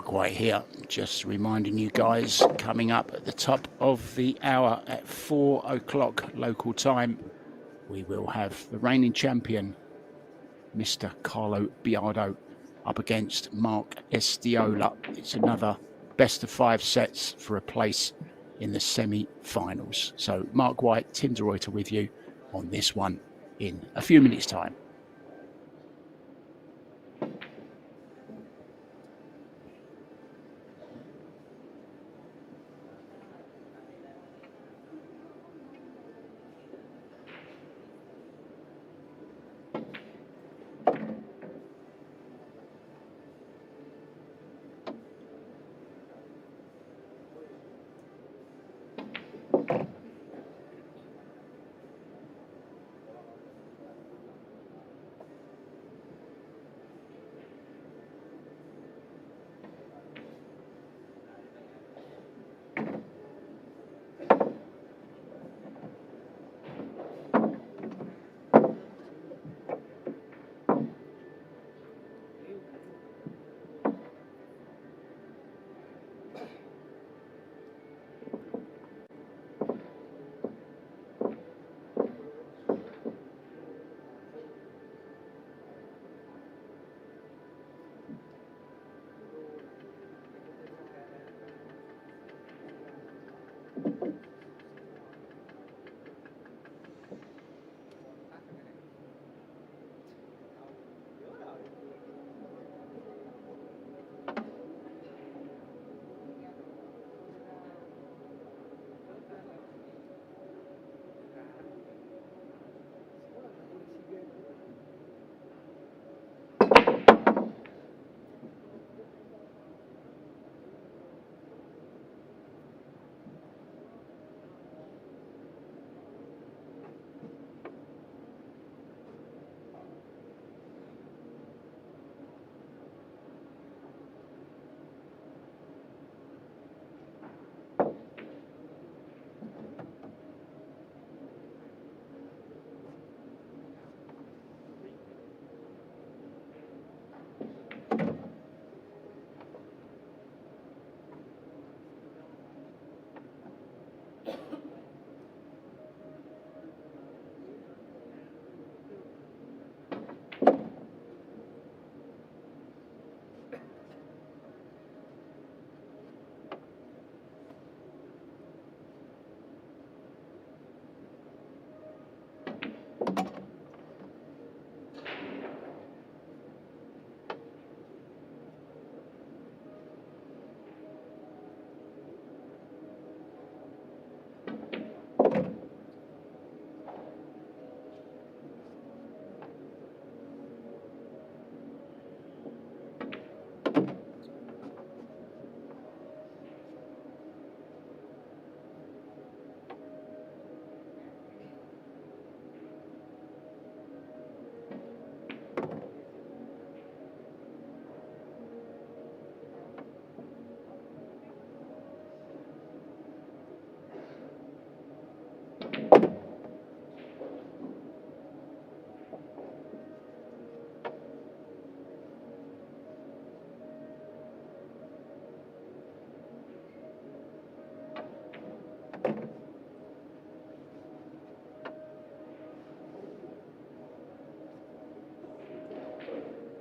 Mark White here, just reminding you guys, coming up at the top of the hour at 4 o'clock local time, we will have the reigning champion, Mr. Carlo BIADO, up against Mark ESTIOLA. It's another best of 5 sets for a place in the semi-finals. So Mark White, Tim de Ruyter with you on this one in a few minutes' time.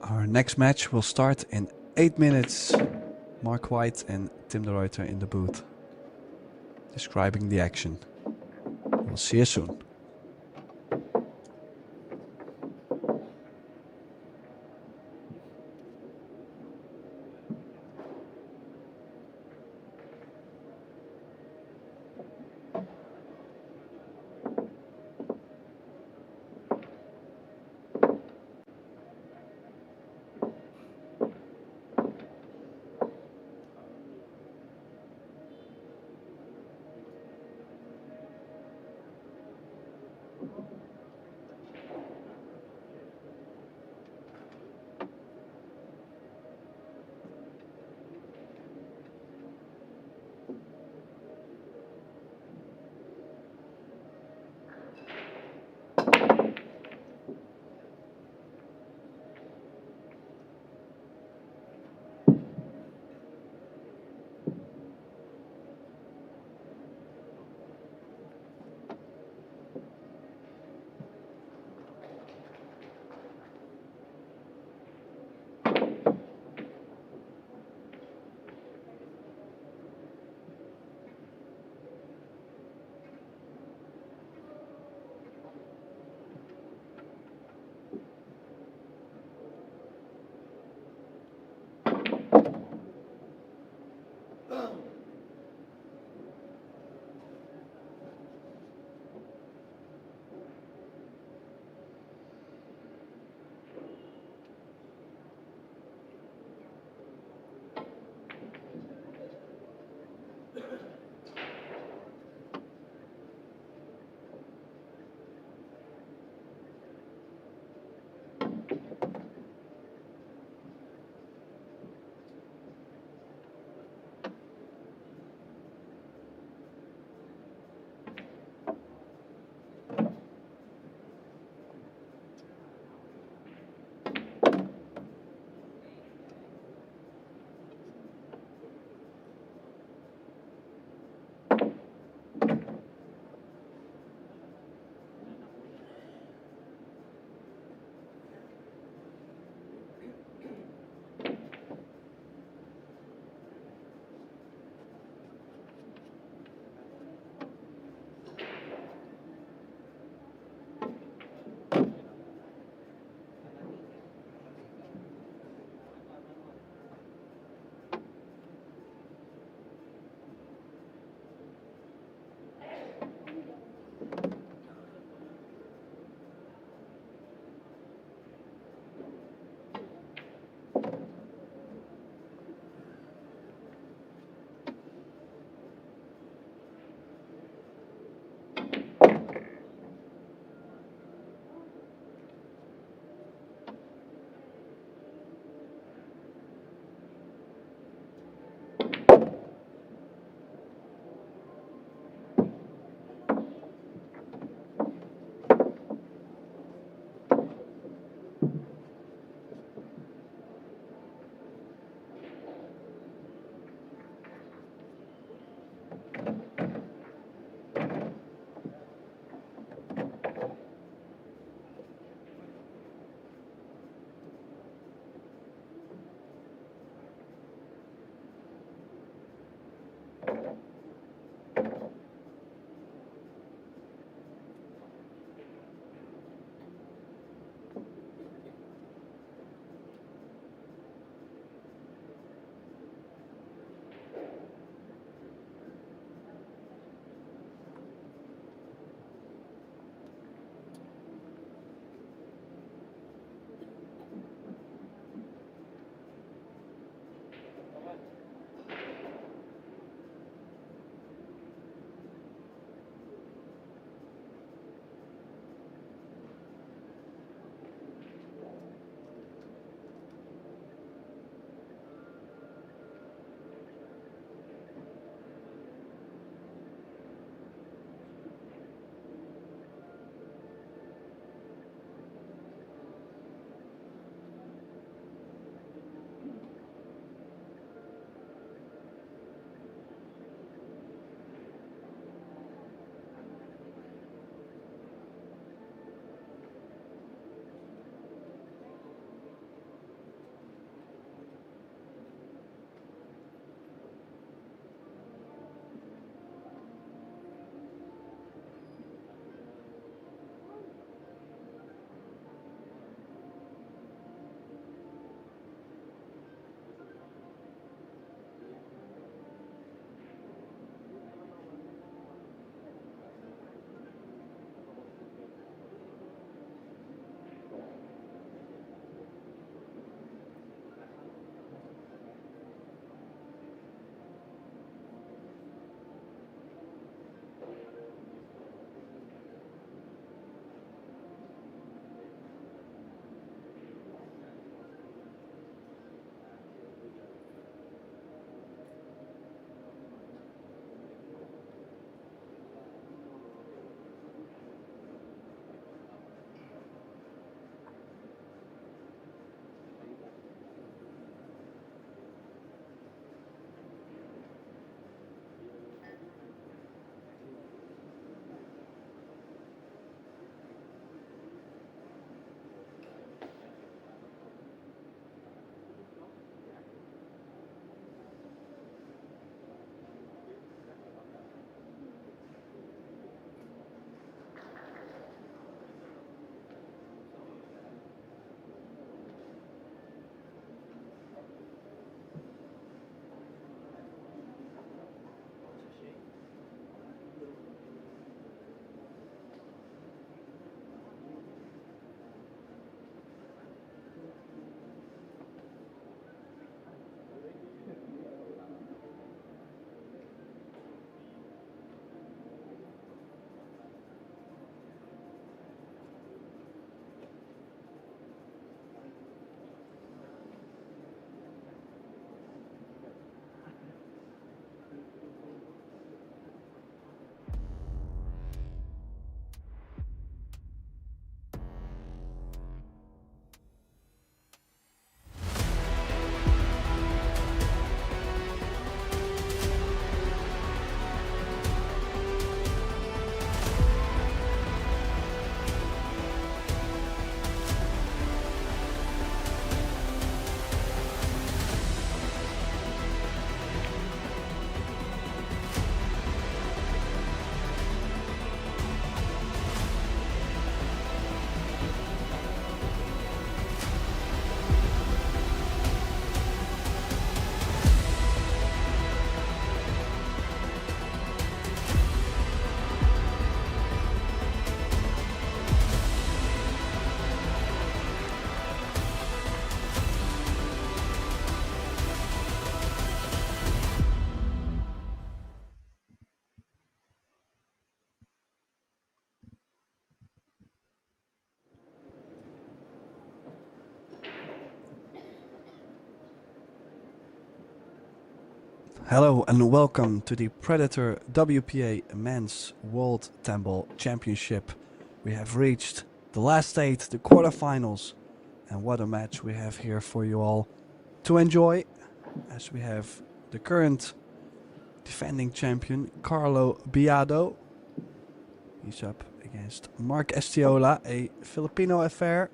Our next match will start in 8 minutes. Mark White and Tim de Ruyter in the booth, describing the action. We'll see you soon. Hello and welcome to the Predator WPA Men's World Temple Championship. We have reached the last 8, the quarterfinals, and what a match we have here for you all to enjoy, as we have the current defending champion Carlo BIADO. He's up against Mark Estiola, a Filipino affair.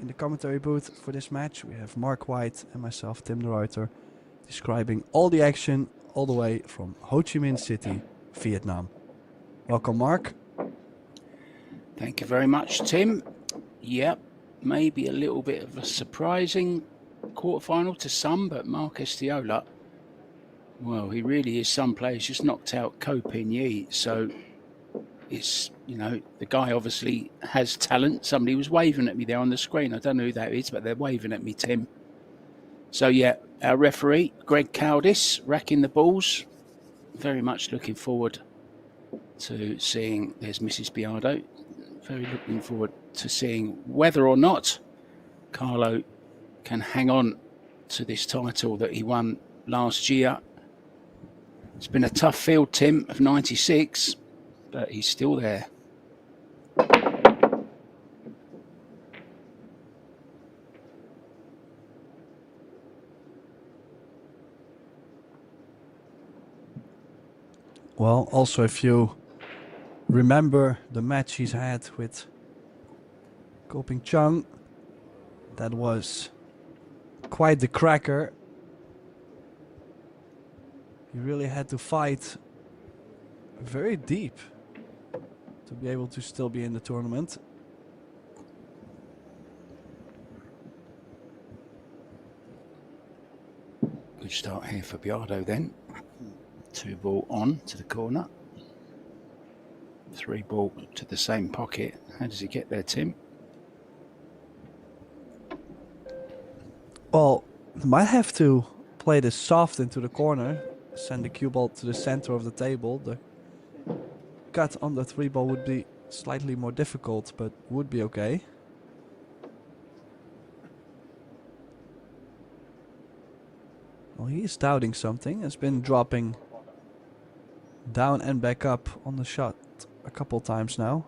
In the commentary booth for this match we have Mark White and myself, Tim de Ruyter, describing all the action all the way from Ho Chi Minh City, Vietnam. Welcome, Mark. Thank you very much, Tim. Yep, maybe a little bit of a surprising quarterfinal to some, but Mark Estiola, well, he really is some players. Just knocked out Ko Pin Yi, so it's, you know, the guy obviously has talent. Somebody was waving at me there on the screen. I don't know who that is, but they're waving at me, Tim. So yeah, our referee, Greg Caldis, racking the balls. Very much looking forward to seeing, there's Mrs. BIADO, very looking forward to seeing whether or not Carlo can hang on to this title that he won last year. It's been a tough field, Tim, of 96, but he's still there. Well, also if you remember the match he's had with Ko Ping Chung, that was quite the cracker. He really had to fight very deep to be able to still be in the tournament. Good start here for BIADO then. 2 ball on to the corner. 3 ball to the same pocket. How does he get there, Tim? Well, might have to play this soft into the corner, send the cue ball to the center of the table. The cut on the 3 ball would be slightly more difficult, but would be okay. Well, he is doubting something. Has been dropping down and back up on the shot a couple times now.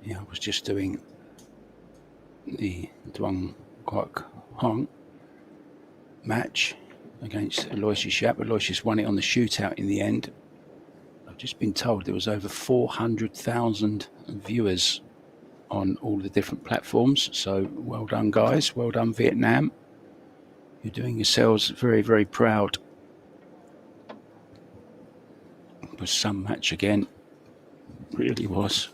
Yeah, I was just doing the Duong Quoc Hong match against Aloysius Yap. Aloysius won it on the shootout in the end. I've just been told there was over 400,000 viewers on all the different platforms. So well done, guys. Well done, Vietnam. You're doing yourselves very, very proud. It was some match again. Really was.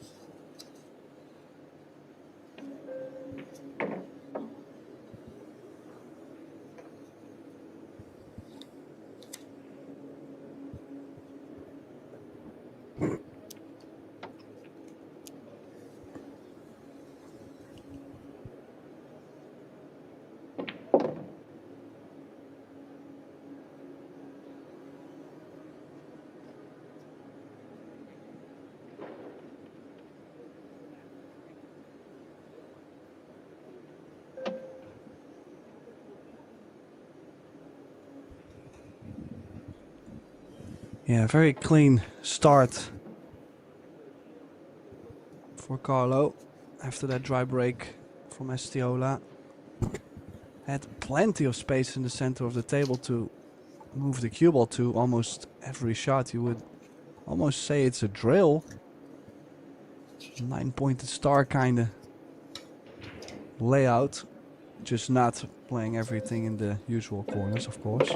Yeah, very clean start for Carlo after that dry break from Estiola. Had plenty of space in the center of the table to move the cue ball to. Almost every shot, you would almost say it's a drill. 9-pointed star kind of layout, just not playing everything in the usual corners, of course.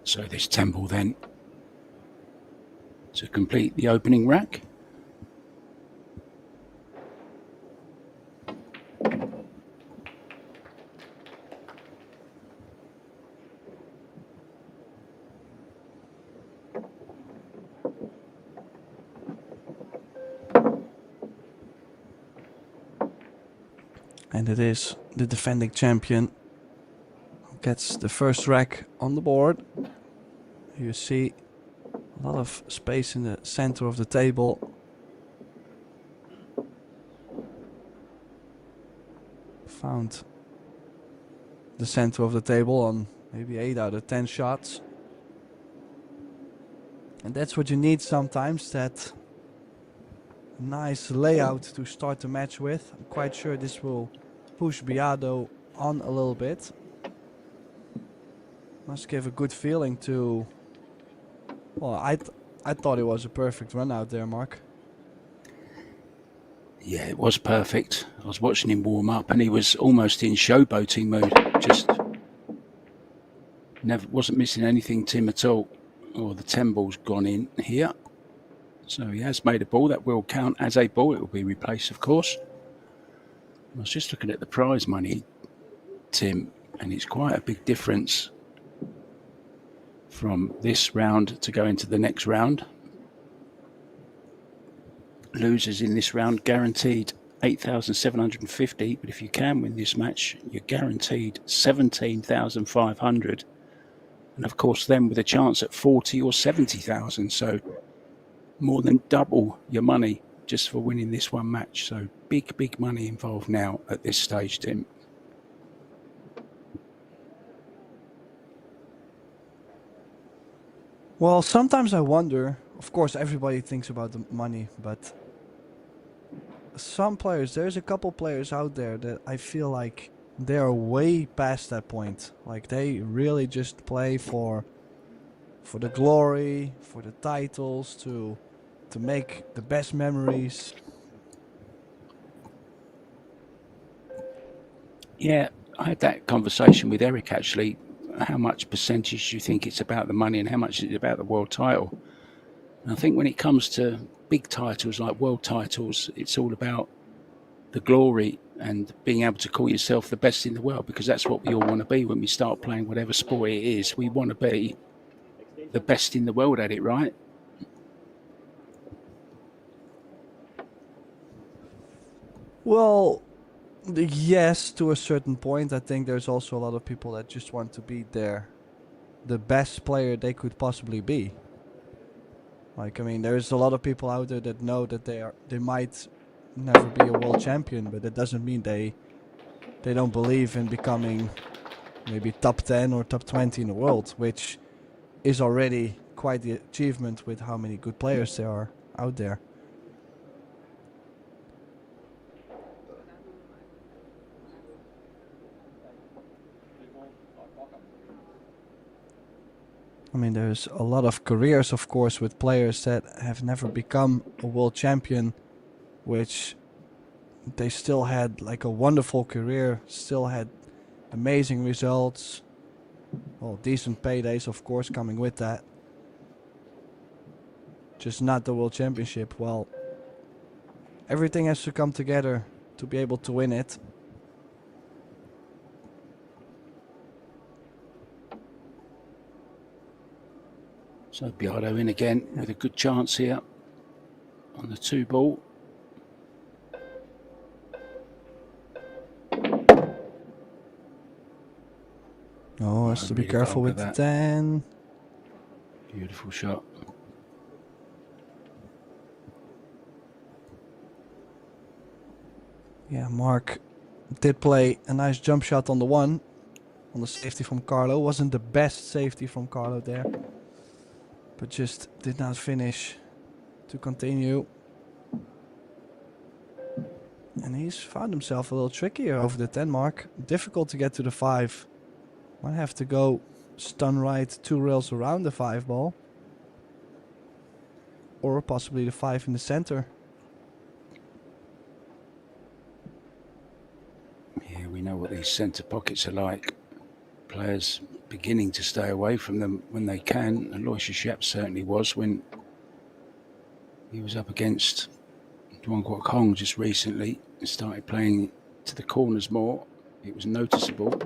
So this 10 ball then to complete the opening rack. And it is the defending champion who gets the first rack on the board. You see a lot of space in the center of the table. Found the center of the table on maybe 8 out of 10 shots. And that's what you need sometimes, that nice layout to start the match with. I'm quite sure this will push BIADO on a little bit. Must give a good feeling to... Well, I thought it was a perfect run out there, Mark. Yeah, it was perfect. I was watching him warm up and he was almost in showboating mode. Just wasn't missing anything, Tim, at all. Oh, the 10 ball's gone in here. So he has made a ball. That will count as a ball. It will be replaced, of course. I was just looking at the prize money, Tim, and it's quite a big difference from this round to go into the next round. Losers in this round guaranteed 8,750, but if you can win this match, you're guaranteed 17,500. And of course, then with a chance at 40 or 70,000, so more than double your money just for winning this one match. So big money involved now at this stage, Tim. Well, sometimes I wonder, of course everybody thinks about the money, but some players, there's a couple players out there that I feel like they are way past that point. Like they really just play for the glory, for the titles, to make the best memories. Yeah, I had that conversation with Eric actually. How much percentage do you think it's about the money and how much is it about the world title? And I think when it comes to big titles like world titles, it's all about the glory and being able to call yourself the best in the world, because that's what we all want to be when we start playing whatever sport it is. We want to be the best in the world at it, right? Well, yes, to a certain point. I think there's also a lot of people that just want to be the best player they could possibly be. Like, I mean, there's a lot of people out there that know that they might never be a world champion, but that doesn't mean they don't believe in becoming maybe top 10 or top 20 in the world, which is already quite the achievement with how many good players there are out there. I mean, there's a lot of careers, of course, with players that have never become a world champion, which they still had like a wonderful career, still had amazing results, well, decent paydays, of course, coming with that. Just not the world championship. Well, everything has to come together to be able to win it. So BIADO in again with a good chance here on the 2 ball. Oh, has to be careful with the 10. Beautiful shot. Yeah, Mark did play a nice jump shot on the 1. On the safety from Carlo. Wasn't the best safety from Carlo there, but just did not finish to continue. And he's found himself a little trickier over the 10 mark. Difficult to get to the 5. Might have to go stun right 2 rails around the 5 ball. Or possibly the 5 in the center. Yeah, we know what these centre pockets are like. Players beginning to stay away from them when they can. Aloysius Shep certainly was when he was up against Duan Kwok Hong just recently and started playing to the corners more. It was noticeable.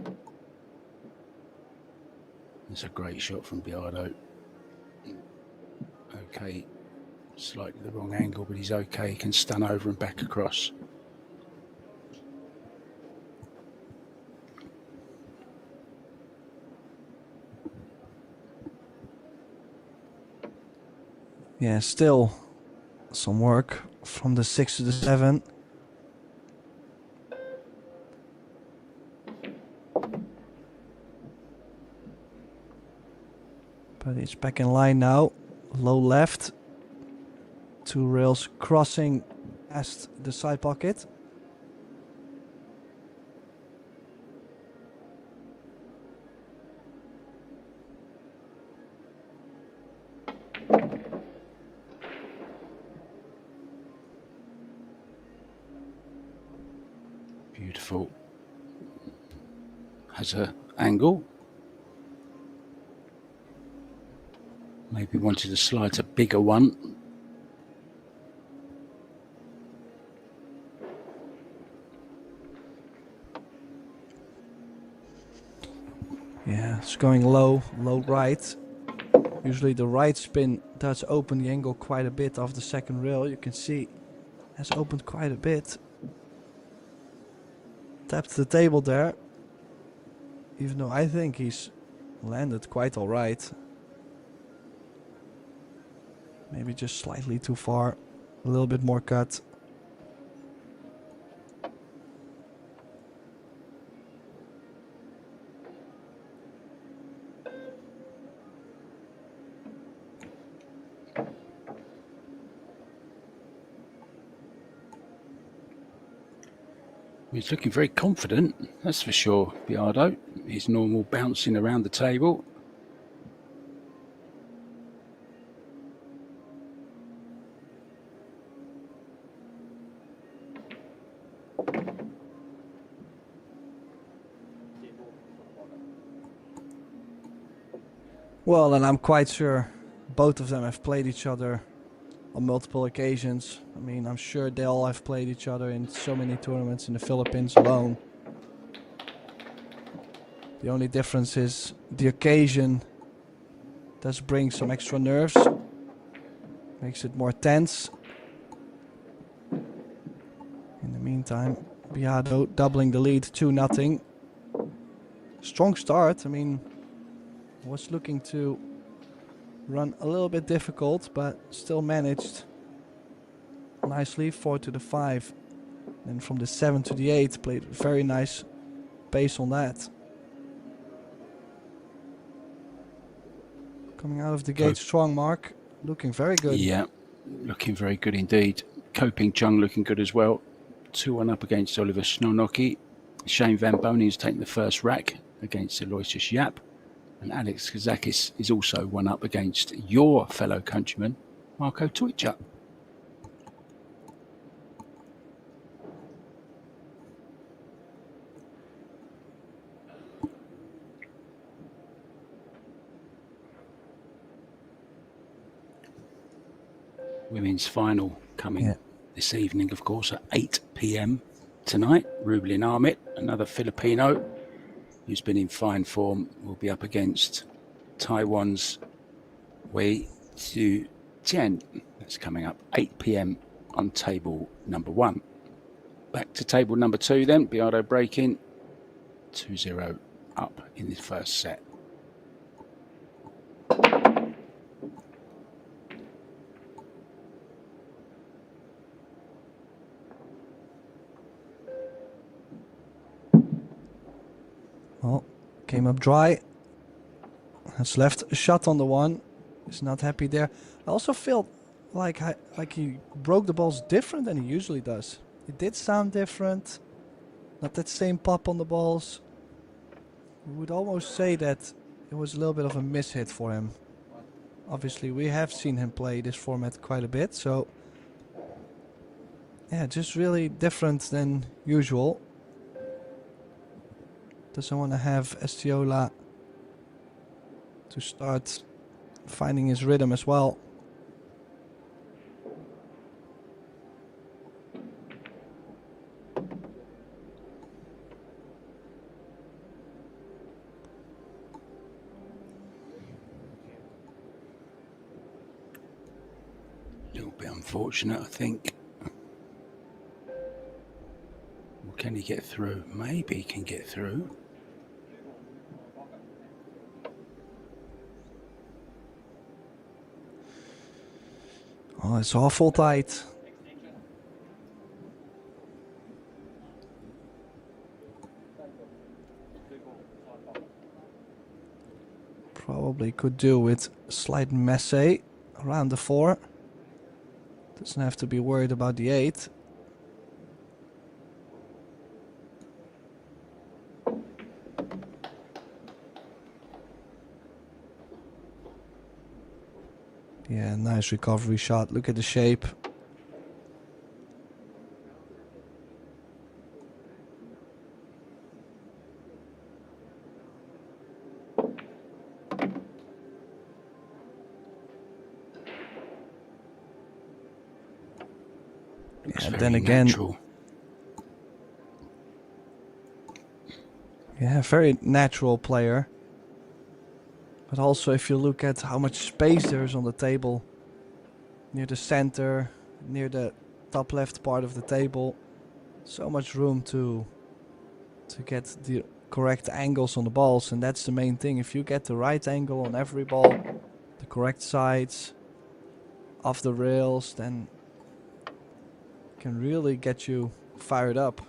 It's a great shot from BIADO. Okay, slightly the wrong angle, but he's okay. He can stun over and back across. Yeah, still some work from the 6 to the 7. But it's back in line now. Low left. 2 rails crossing past the side pocket. Beautiful. Has a angle. Maybe wanted to slide a bigger one. Yeah, it's going low right. Usually the right spin does open the angle quite a bit off the second rail. You can see it has opened quite a bit. Tapped the table there. Even though I think he's landed quite alright. Maybe just slightly too far. A little bit more cut. He's looking very confident, that's for sure, BIADO. His normal bouncing around the table. Well, and I'm quite sure both of them have played each other on multiple occasions. I mean, I'm sure they all have played each other in so many tournaments in the Philippines alone. The only difference is the occasion does bring some extra nerves. Makes it more tense. In the meantime, BIADO doubling the lead 2-0. Strong start. I mean, was looking to run a little bit difficult, but still managed nicely. 4 to the 5. And from the 7 to the 8, played very nice pace on that. Coming out of the gate strong, Mark. Looking very good. Yeah, looking very good indeed. Ko Ping Chung looking good as well. 2-1 up against Oliver Snonoki. Shane Van Bonen is taking the first rack against Aloysius Yap. And Alex Kazakis is also 1 up against your fellow countryman, Marco Tujca. Women's final coming this evening, of course, at 8 p.m. tonight. Rublin Amit, another Filipino who's been in fine form, will be up against Taiwan's Wei Xu Tian. That's coming up 8 p.m. on table number 1. Back to table number 2 then. BIADO breaking 2-0 up in the first set. Well, came up dry. Has left a shot on the 1. He's not happy there. I also felt like he broke the balls different than he usually does. It did sound different. Not that same pop on the balls. We would almost say that it was a little bit of a mishit for him. Obviously, we have seen him play this format quite a bit, so yeah, just really different than usual. Doesn't want to have ESTIOLA to start finding his rhythm as well. A little bit unfortunate, I think. Well, can he get through? Maybe he can get through. Oh, it's awful tight. Probably could do with slight messe around the 4. Doesn't have to be worried about the 8. Yeah, nice recovery shot. Look at the shape. Looks then very again, natural. yeah, very natural player. But also if you look at how much space there is on the table, near the center, near the top left part of the table, so much room to get the correct angles on the balls, and that's the main thing. If you get the right angle on every ball, the correct sides, off the rails, then it can really get you fired up.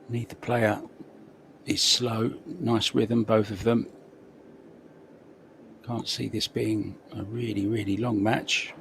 Neither player is slow. Nice rhythm, both of them. Can't see this being a really, really long match.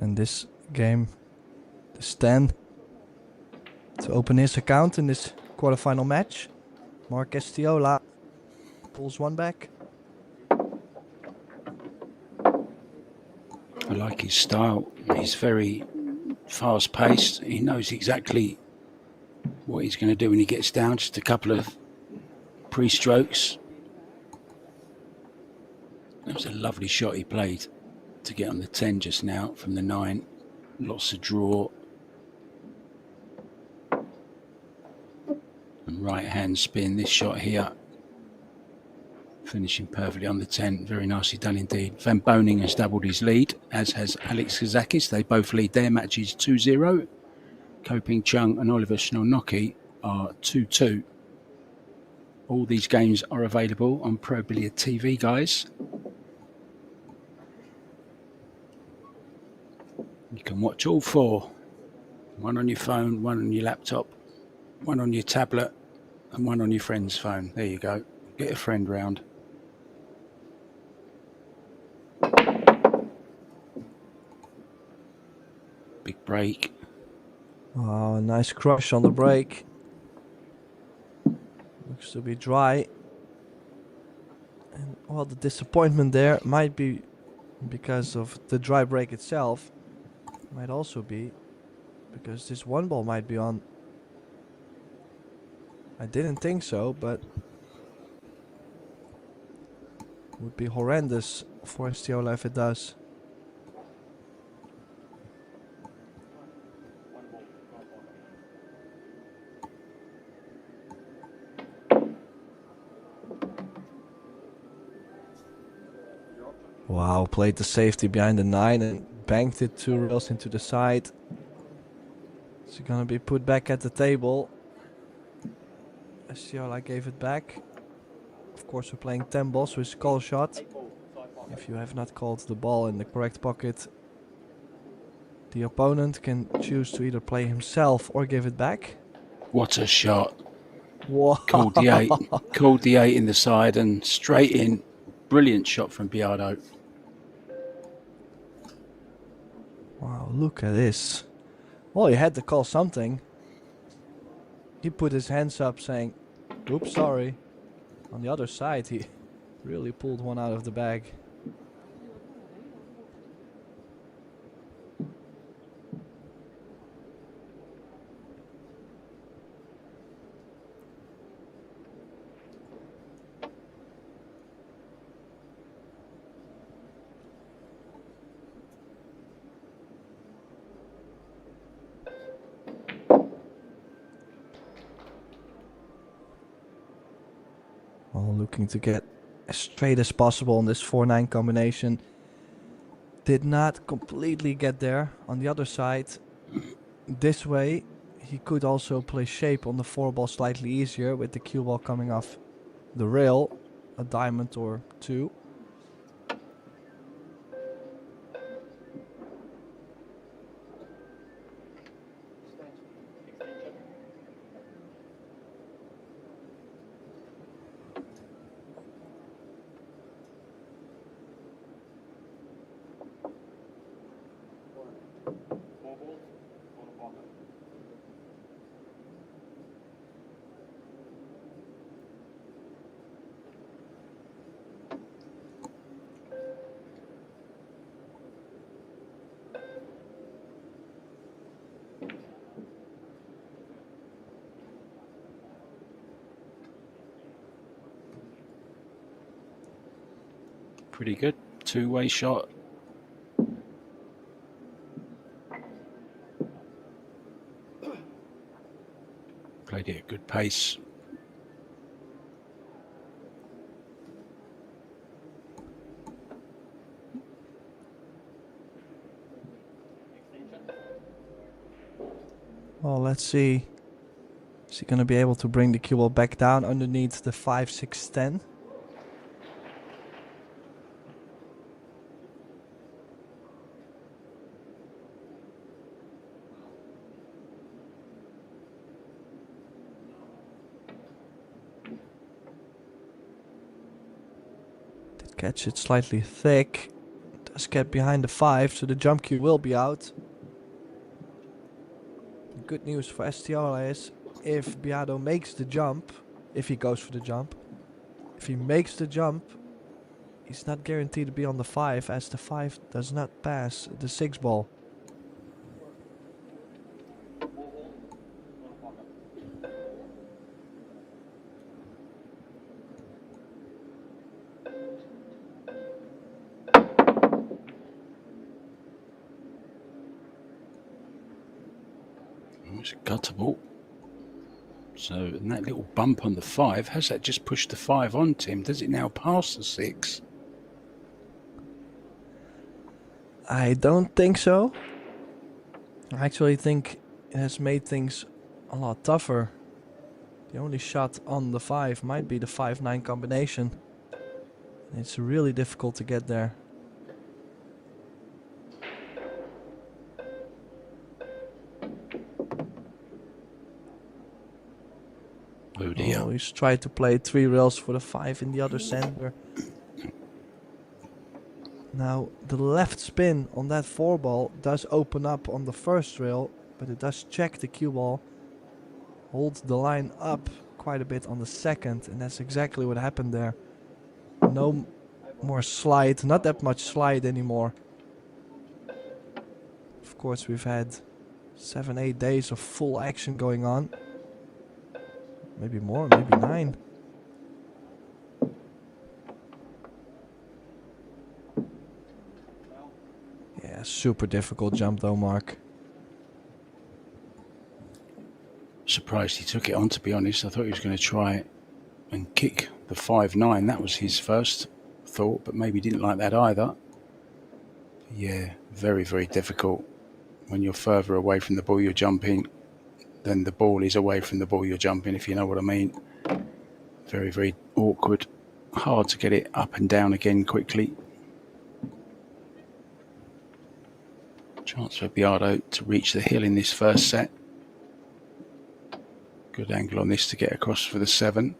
And this game, the Stan, to open his account in this quarterfinal match. Mark ESTIOLA pulls one back. I like his style. He's very fast-paced. He knows exactly what he's going to do when he gets down. Just a couple of pre-strokes. That was a lovely shot he played to get on the 10 just now from the 9. Lots of draw. And right-hand spin. This shot here, finishing perfectly on the 10. Very nicely done indeed. Van Boning has doubled his lead, as has Alex Kazakis. They both lead their matches 2-0. Koping Chung and Oliver Schnellnocki are 2-2. All these games are available on Pro Billiard TV, guys. You can watch all 4. One on your phone, one on your laptop, one on your tablet, and one on your friend's phone. There you go. Get a friend round. Big break. Oh, nice crush on the break. Looks to be dry. And well, the disappointment there might be because of the dry break itself. Might also be because this one ball might be on. I didn't think so, but would be horrendous for ESTIOLA if it does. Wow, played the safety behind the 9 and banked it 2 rails into the side. It's gonna be put back at the table. ESTIOLA gave it back. Of course, we're playing 10 balls, so it's a call shot. If you have not called the ball in the correct pocket, the opponent can choose to either play himself or give it back. What a shot. Wow. Called the 8. Called the 8 in the side and straight in. Brilliant shot from BIADO. Wow, look at this. Well, he had to call something. He put his hands up saying, oops, sorry. On the other side, he really pulled one out of the bag. Well, looking to get as straight as possible on this 4-9 combination. Did not completely get there. On the other side, this way, he could also play shape on the 4-ball slightly easier with the cue ball coming off the rail, a diamond or two. Pretty good. Two-way shot. Played it at good pace. Well, let's see. Is he going to be able to bring the cue ball back down underneath the 5, 6, 10? Did catch it slightly thick. Does get behind the 5, so the jump cue will be out. The good news for Estiola is if BIADO makes the jump, if he goes for the jump, if he makes the jump, he's not guaranteed to be on the 5 as the 5 does not pass the 6 ball. It's a guttable. So, and that little bump on the 5, has that just pushed the 5 on, Tim? Does it now pass the 6? I don't think so. I actually think it has made things a lot tougher. The only shot on the 5 might be the 5-9 combination. It's really difficult to get there. Oh dear. Oh, he's tried to play 3 rails for the 5 in the other center. Now, the left spin on that 4 ball does open up on the first rail, but it does check the cue ball. Holds the line up quite a bit on the second, and that's exactly what happened there. No more slide, not that much slide anymore. Of course, we've had 7, 8 days of full action going on. Maybe more, maybe 9. Yeah, super difficult jump though, Mark. Surprised he took it on, to be honest. I thought he was going to try and kick the 5-9. That was his first thought, but maybe didn't like that either. Yeah, very, very difficult. When you're further away from the ball you're jumping, then the ball is away from the ball you're jumping, if you know what I mean. Very, very awkward. Hard to get it up and down again quickly. Chance for BIADO to reach the hill in this first set. Good angle on this to get across for the 7.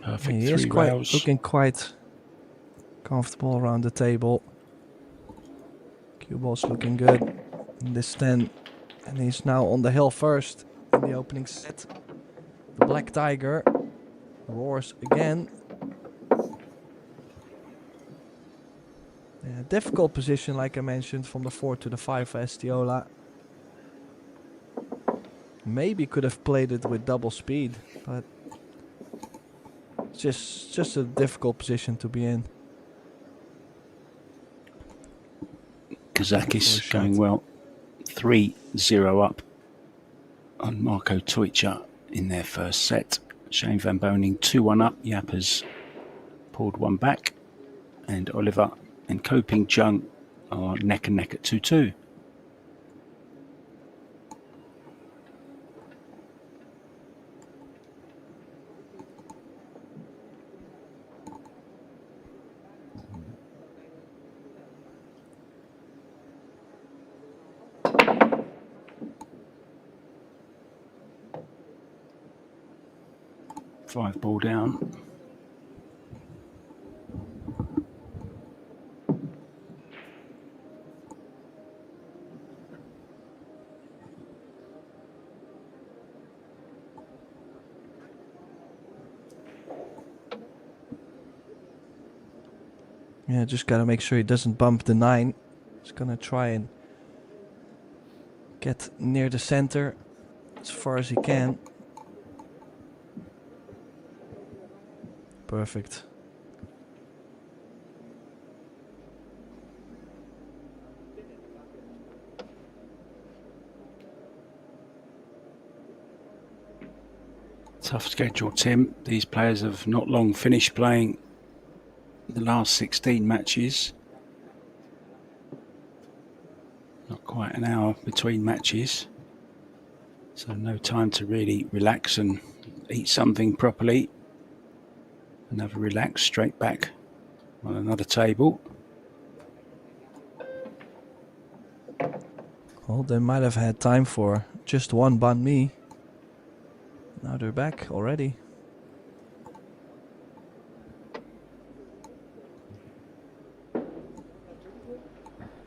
Perfect. He is looking quite comfortable around the table. Cue ball's looking good in this 10. And he's now on the hill first in the opening set. The Black Tiger roars again. Yeah, difficult position, like I mentioned, from the 4 to the 5 for Estiola. Maybe could have played it with double speed, but it's just a difficult position to be in. Kazakis going well. 3-0 up on Marco Toicha in their first set. Shane Van Boning 2-1 up. Yap has pulled one back. And Oliver and Ko Ping Chung are neck and neck at 2-2. Five ball down. Yeah, just gotta make sure he doesn't bump the 9. He's gonna try and get near the center as far as he can. Perfect. Tough schedule, Tim. These players have not long finished playing the last 16 matches. Not quite an hour between matches. So no time to really relax and eat something properly. And have a relax straight back on another table. Well, they might have had time for just one banh mi. Now they're back already.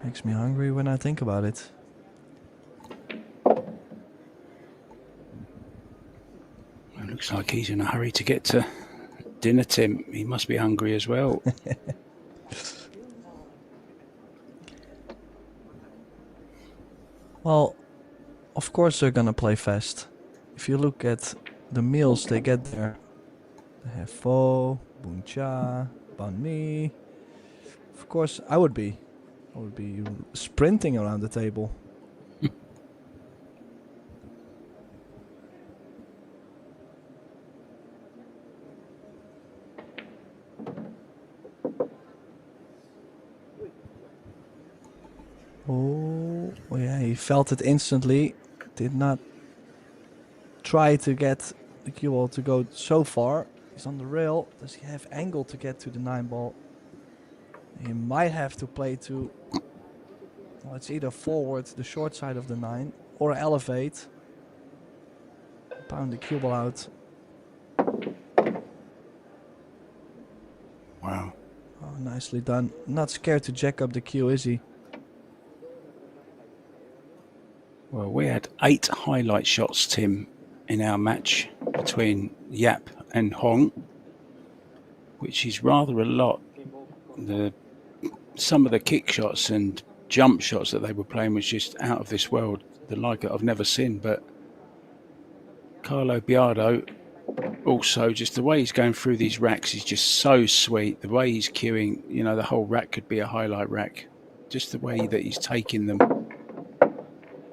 Makes me hungry when I think about it. It looks like he's in a hurry to get to dinner, Tim. He must be hungry as well. Well, of course they're gonna play fast. If you look at the meals they get there, they have pho, bún cha, banh mi. Of course, I would be sprinting around the table. Oh, yeah, he felt it instantly. Did not try to get the cue ball to go so far. He's on the rail. Does he have angle to get to the 9 ball? He might have to play to... Well, it's either forward, the short side of the 9, or elevate. Pound the cue ball out. Wow. Oh, nicely done. Not scared to jack up the cue, is he? Well, we had 8 highlight shots, Tim, in our match between Yap and Hong, which is rather a lot. Some of the kick shots and jump shots that they were playing was just out of this world, the like I've never seen. But Carlo BIADO, also just the way he's going through these racks is just so sweet. The way he's cueing, you know, the whole rack could be a highlight rack. Just the way that he's taking them.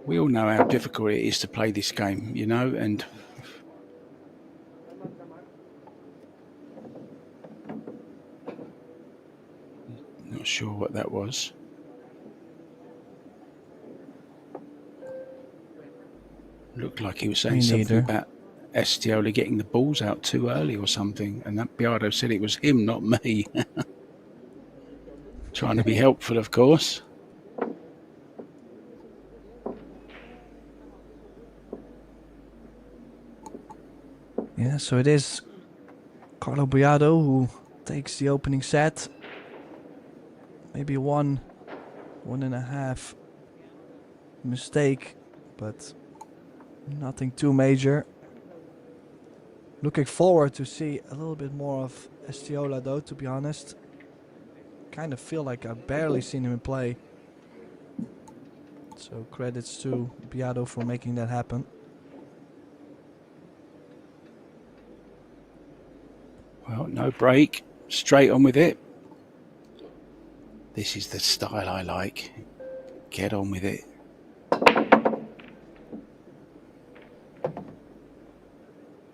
We all know how difficult it is to play this game, you know, and not sure what that was. Looked like he was saying something about Estiola getting the balls out too early or something, and that BIADO said it was him, not me. Trying to be helpful, of course. Yeah, so it is Carlo BIADO who takes the opening set. Maybe one 1.5 mistake, but nothing too major. Looking forward to see a little bit more of ESTIOLA though, to be honest. Kind of feel like I've barely seen him play. So credits to BIADO for making that happen. Well, no break. Straight on with it. This is the style I like. Get on with it.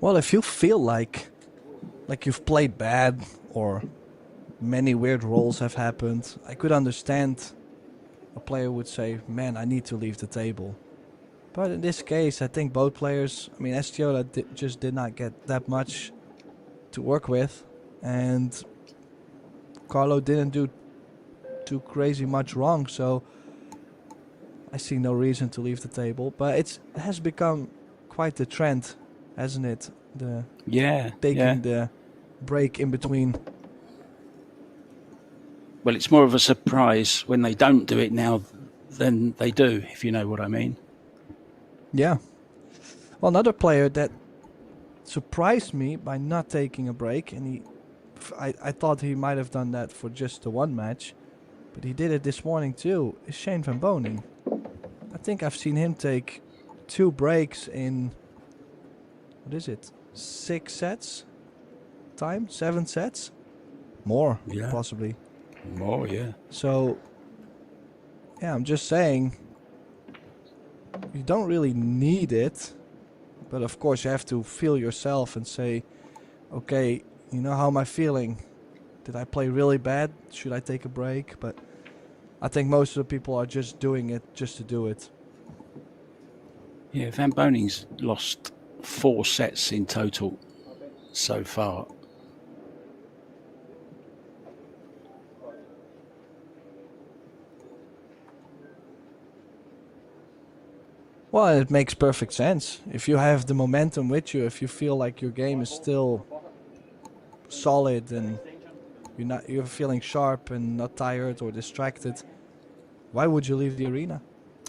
Well, if you feel like you've played bad or many weird rolls have happened, I could understand a player would say, man, I need to leave the table. But in this case, I think both players, I mean, ESTIOLA just did not get that much to work with, and Carlo didn't do too crazy much wrong, so I see no reason to leave the table. But it has become quite the trend, hasn't it? Taking the break in between. Well, it's more of a surprise when they don't do it now than they do, if you know what I mean. Yeah. Well, another player that surprised me by not taking a break, and I thought he might have done that for just the one match, but he did it this morning too, is Shane van Boning. I think I've seen him take 2 breaks in, what is it, 6 sets? 7 sets? More, possibly. More, yeah. So, yeah, I'm just saying, you don't really need it, but of course you have to feel yourself and say, okay, you know, how am I feeling? Did I play really bad? Should I take a break? But I think most of the people are just doing it just to do it. Yeah, Van Boning's lost 4 sets in total so far. Well, it makes perfect sense. If you have the momentum with you, if you feel like your game is still solid and you're feeling sharp and not tired or distracted, why would you leave the arena?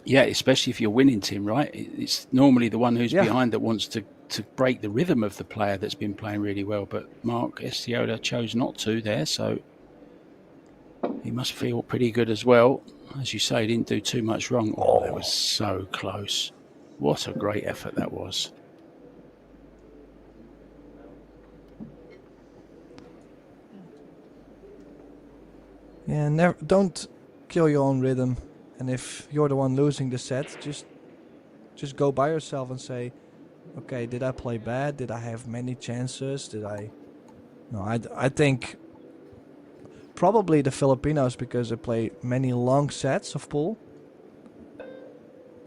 Yeah, especially if you're winning, Tim, right? It's normally the one who's behind that wants to break the rhythm of the player that's been playing really well. But Mark ESTIOLA chose not to there, so he must feel pretty good as well. As you say, he didn't do too much wrong. Oh, that was so close. What a great effort that was. Yeah, don't kill your own rhythm. And if you're the one losing the set, just go by yourself and say, okay, did I play bad? Did I have many chances? No, I think probably the Filipinos, because they play many long sets of pool,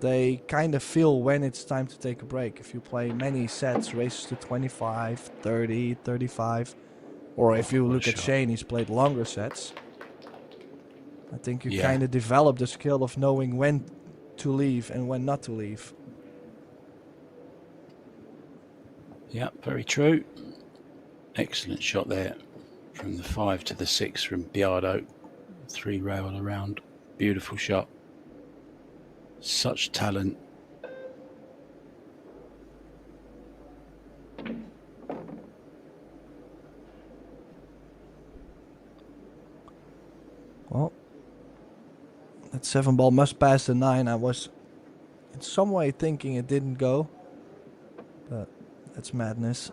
they kind of feel when it's time to take a break. If you play many sets, races to 25, 30, 35, or if you look at Shane, he's played longer sets. I think you kind of develop the skill of knowing when to leave and when not to leave. Yeah, very true. Excellent shot there from the 5 to the 6 from BIADO. 3 rail around. Beautiful shot. Such talent. Well, that 7 ball must pass the 9. I was in some way thinking it didn't go, but that's madness.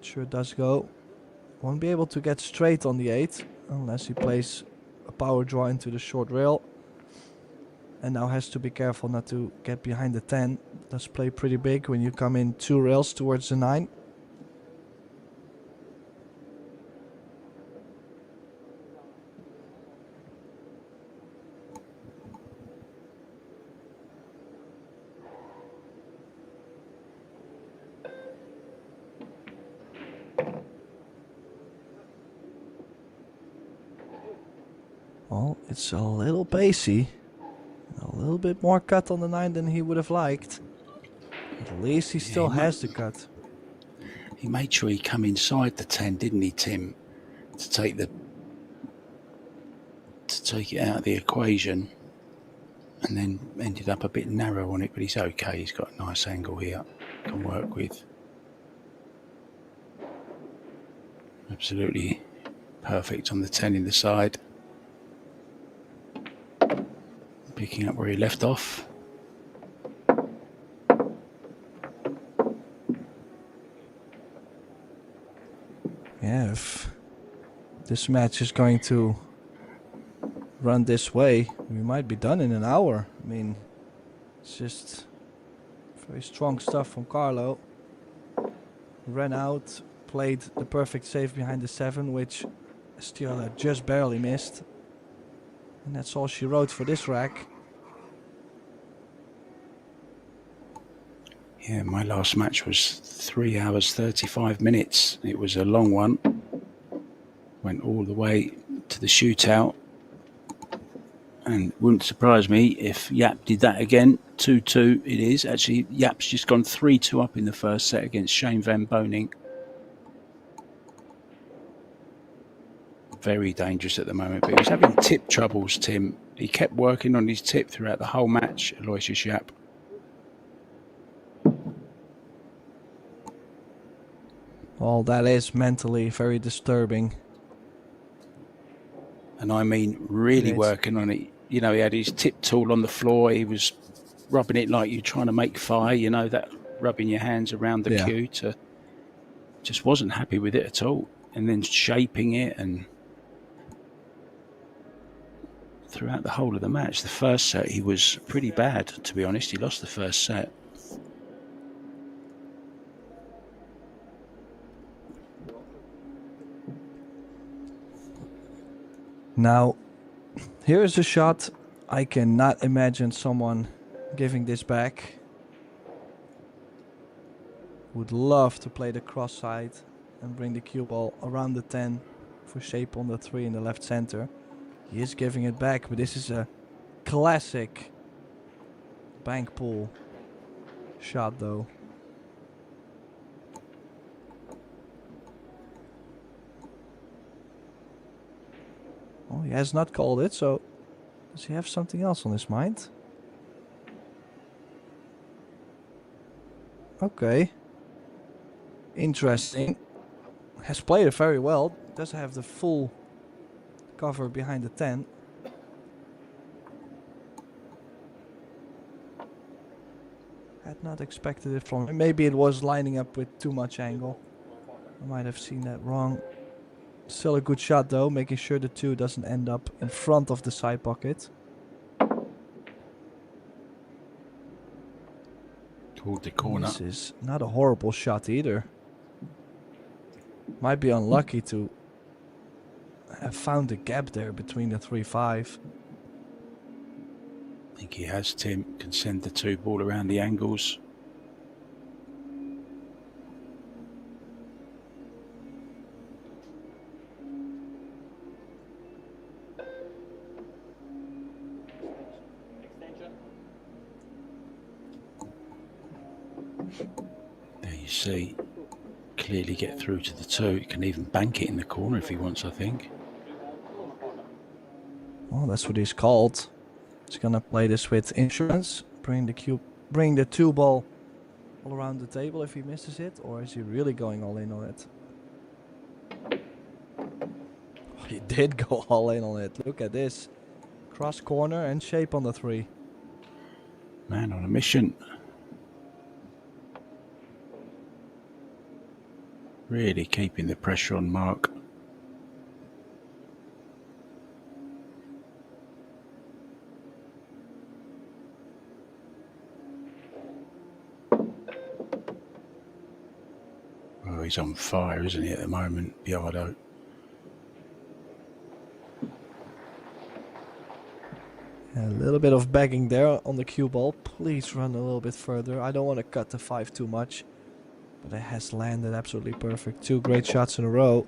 Sure does go. Won't be able to get straight on the 8 unless he plays a power draw into the short rail. And now has to be careful not to get behind the 10. Does play pretty big when you come in 2 rails towards the 9. Well, it's a little pacey. A little bit more cut on the 9 than he would have liked. At least he still has the cut. He made sure he come inside the 10, didn't he, Tim? To take it out of the equation. and then ended up a bit narrow on it, but he's okay. He's got a nice angle here, can work with. Absolutely perfect on the 10 in the side. Picking up where he left off. Yeah, if this match is going to run this way, we might be done in an hour. I mean, it's just very strong stuff from Carlo. Ran out, played the perfect save behind the 7, which Estiola just barely missed. And that's all she wrote for this rack. Yeah, my last match was 3 hours 35 minutes. It was a long one. Went all the way to the shootout. And wouldn't surprise me if Yap did that again. 2-2 it is. Actually, Yap's just gone 3-2 up in the first set against Shane Van Boning. Very dangerous at the moment, but he was having tip troubles, Tim. He kept working on his tip throughout the whole match, Aloysius Yap. Well, that is mentally very disturbing. And I mean really working on it. You know, he had his tip tool on the floor. He was rubbing it like you're trying to make fire, you know, that rubbing your hands around the cue. Just wasn't happy with it at all. And then shaping it, and throughout the whole of the match, the first set he was pretty bad, to be honest. He lost the first set. Now, here is a shot. I cannot imagine someone giving this back. Would love to play the cross side and bring the cue ball around the 10 for shape on the 3 in the left center. He is giving it back, but this is a classic bank pull shot though. Oh, he has not called it, so does he have something else on his mind? Okay. Interesting. Has played it very well. Does have the full cover behind the 10. Had not expected it from him. Maybe it was lining up with too much angle. I might have seen that wrong. Still a good shot though, making sure the 2 doesn't end up in front of the side pocket. Toward the corner. This is not a horrible shot either. Might be unlucky to have found a gap there between the 3-5. I think he has, Tim. Can send the 2 ball around the angles. There you see. Clearly get through to the 2. He can even bank it in the corner if he wants, I think. Well, that's what he's called. He's gonna play this with insurance. Bring the 2 ball all around the table if he misses it, or is he really going all in on it? Oh, he did go all in on it. Look at this. Cross corner and shape on the 3. Man on a mission. Really keeping the pressure on Mark. Oh, he's on fire, isn't he, at the moment, BIADO? A little bit of begging there on the cue ball. Please run a little bit further. I don't want to cut the 5 too much. But it has landed absolutely perfect. 2 great shots in a row.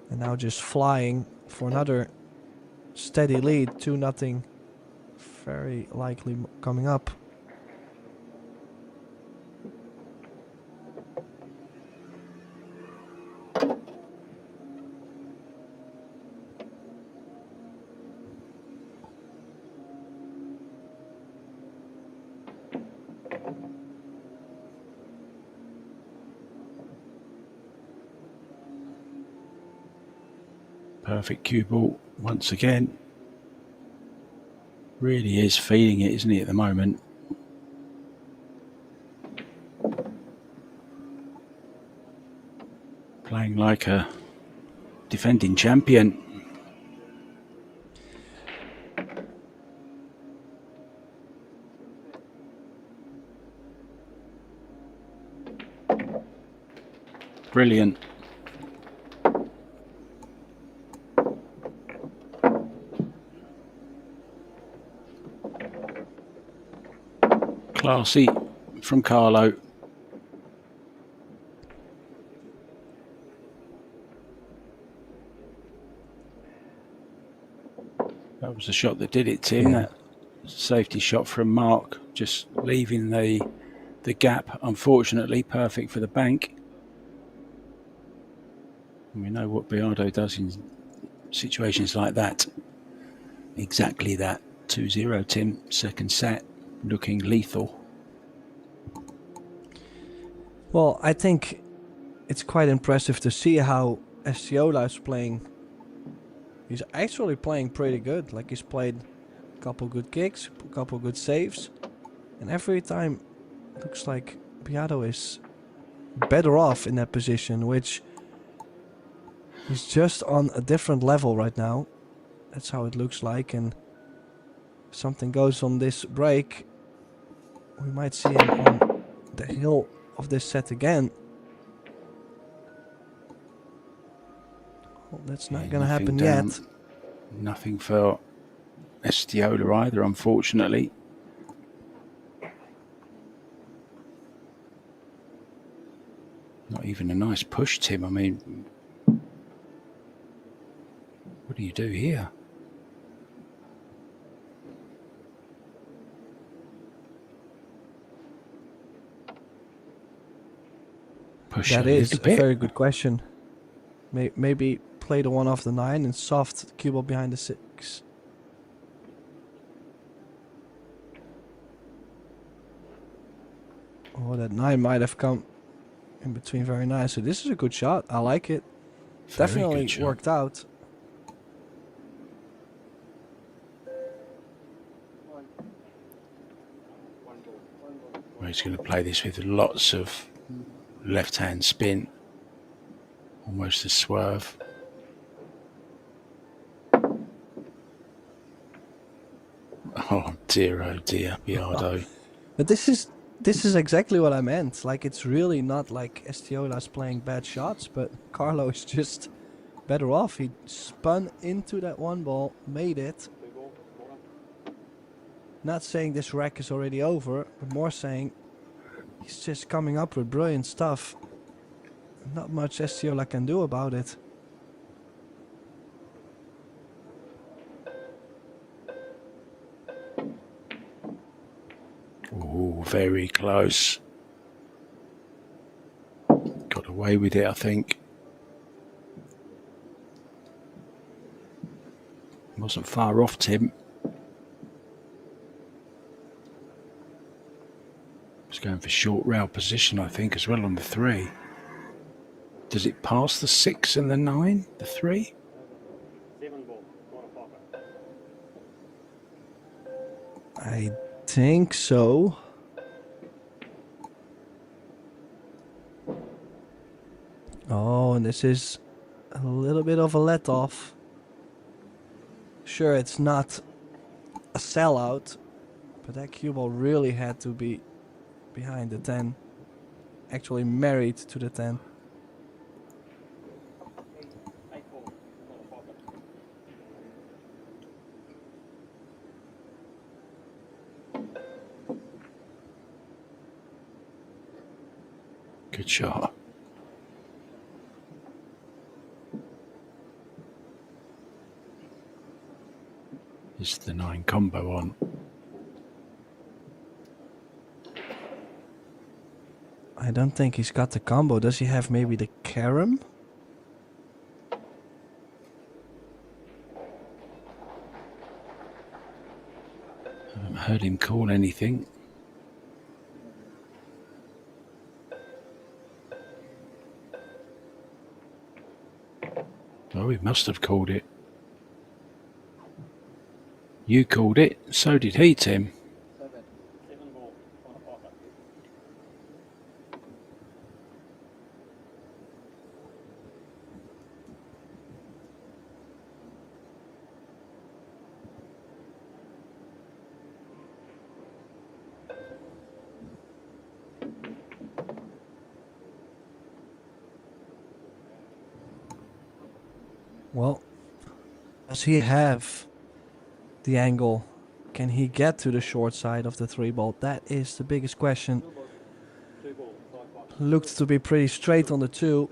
And now just flying for another steady lead. 2-0. Very likely coming up. Perfect cue ball once again. Really is feeling it, isn't he, at the moment? Playing like a defending champion. Brilliant. Classy from Carlo. That was the shot that did it, Tim. Yeah. That safety shot from Mark, just leaving the gap, unfortunately, perfect for the bank. And we know what BIADO does in situations like that. Exactly that. 2-0, Tim. Second set, looking lethal. Well, I think it's quite impressive to see how ESTIOLA is playing. He's actually playing pretty good. Like, he's played a couple good kicks, a couple good saves. And every time it looks like BIADO is better off in that position, which he's just on a different level right now. That's how it looks like. And if something goes on this break, we might see him on the hill of this set again. Well, that's not going to happen yet. Nothing for ESTIOLA either, unfortunately. Not even a nice push, Tim. I mean, what do you do here? Push That is a very good question. Maybe play the one off the 9 and soft cue ball behind the 6. Oh, that 9 might have come in between very nice. So this is a good shot. I like it. Definitely worked out. Well, he's going to play this with lots of left-hand spin. Almost a swerve. Oh dear, BIADO. But this is exactly what I meant. Like, it's really not like ESTIOLA's playing bad shots, but Carlo is just better off. He spun into that one ball, made it. Not saying this rack is already over, but more saying he's just coming up with brilliant stuff. Not much ESTIOLA can do about it. Oh, very close. Got away with it, I think. Wasn't far off, Tim. Was going for short rail position, I think, as well on the 3. Does it pass the 6 and the 9? The 3? I think so. Oh, and this is a little bit of a let off. Sure, it's not a sellout, but that cue ball really had to be behind the 10. Actually married to the 10. Good shot. Is the 9 combo on? I don't think he's got the combo. Does he have maybe the carom? I haven't heard him call anything. Oh, he must have called it. You called it. So did he, Tim. Well, does he have the angle? Can he get to the short side of the 3-ball? That is the biggest question. Looked to be pretty straight on the 2.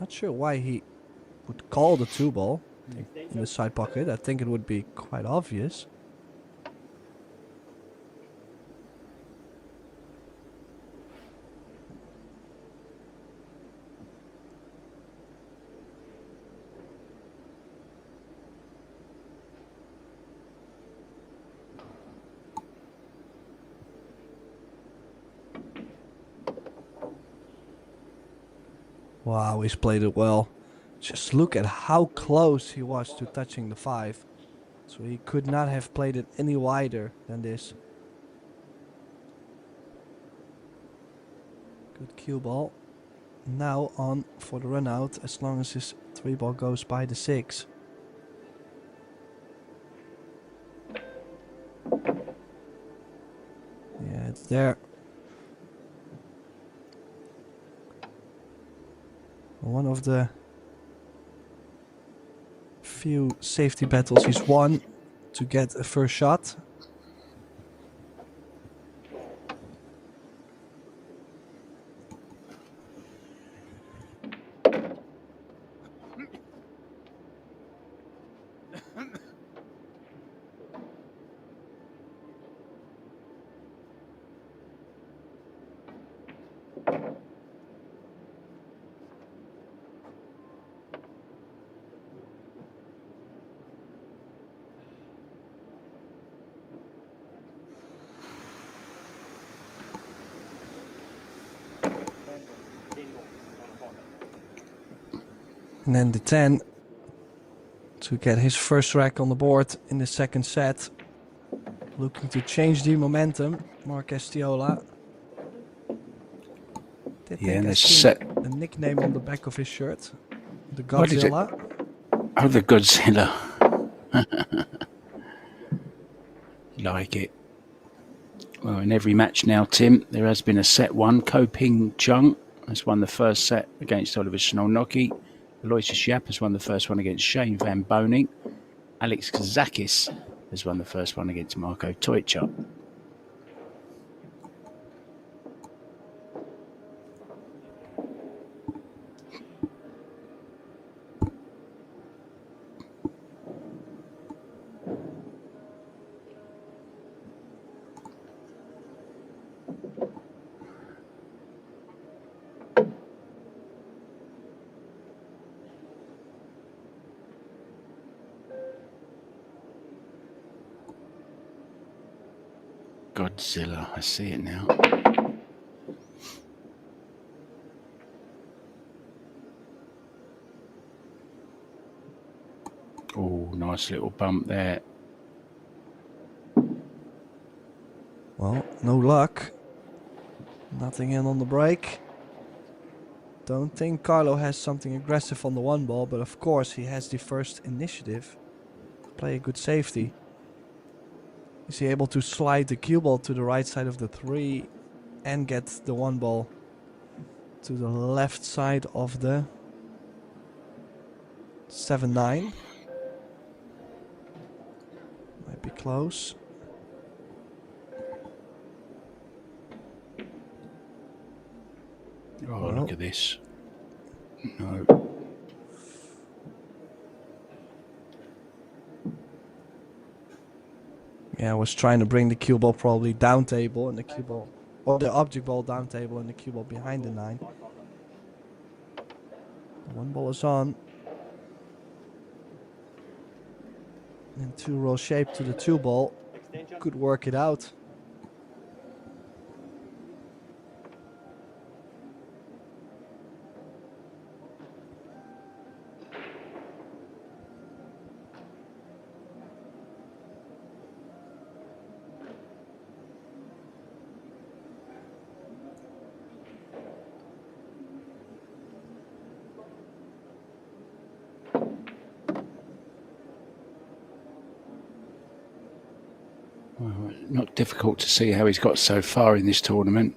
Not sure why he would call the 2-ball in the side pocket. I think it would be quite obvious. Wow, he's played it well. Just look at how close he was to touching the 5. So he could not have played it any wider than this. Good cue ball. Now on for the run out as long as his 3-ball goes by the 6. Yeah, it's there. One of the few safety battles he's won to get a first shot. And then the 10 to get his first rack on the board in the second set. Looking to change the momentum, Mark ESTIOLA. Yeah, and I the seen set. a nickname on the back of his shirt. The What is it? Godzilla. Oh, the Godzilla. Like it. Well, in every match now, Tim, there has been a set 1. Ko Ping Chung has won the first set against Oliver Sznolnoki. Aloysius Yap has won the first one against Shane Van Boning. Alex Kazakis has won the first one against Marko Tojčar. Godzilla, I see it now. Oh, nice little bump there. Well, no luck. Nothing in on the break. Don't think Carlo has something aggressive on the 1-ball, but of course he has the first initiative. Play a good safety. Is he able to slide the cue ball to the right side of the 3 and get the 1-ball to the left side of the 7-9? Might be close. Oh, Well, look at this. No. Yeah, I was trying to bring the cue ball probably down table and the cue ball, or the object ball down table and the cue ball behind the 9. The 1-ball is on. And 2-roll shape to the 2-ball. Could work it out. Well, not difficult to see how he's got so far in this tournament.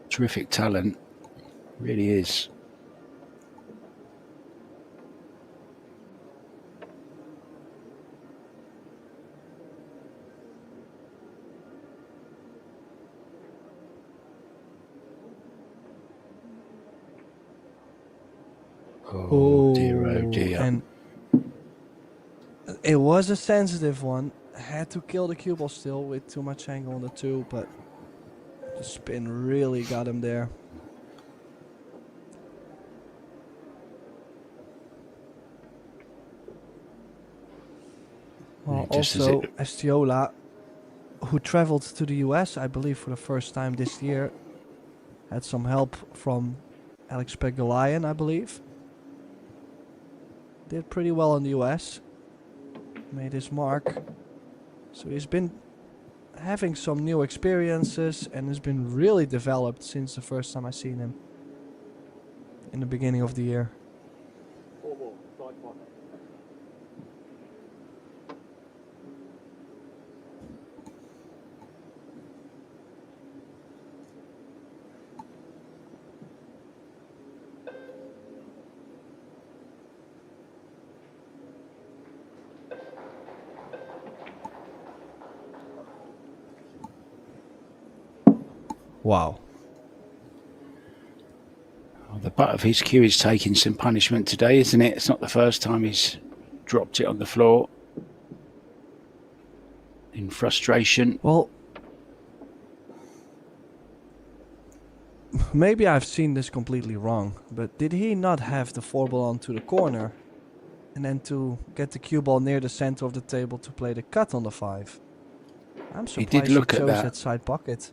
Terrific talent, really is. Oh dear, oh dear. And it was a sensitive one. Had to kill the cue ball still with too much angle on the two, but the spin really got him there. Well, also Estiola, who traveled to the US, I believe, for the first time this year, had some help from Alex Pegdolian, I believe. Did pretty well in the US. Made his mark. So he's been having some new experiences and has been really developed since the first time I seen him in the beginning of the year. Wow. Well, the butt of his cue is taking some punishment today, isn't it? It's not the first time he's dropped it on the floor in frustration. Well, maybe I've seen this completely wrong, but did he not have the 4-ball onto the corner and then to get the cue ball near the center of the table to play the cut on the 5? I'm surprised he did look at chose that side pocket.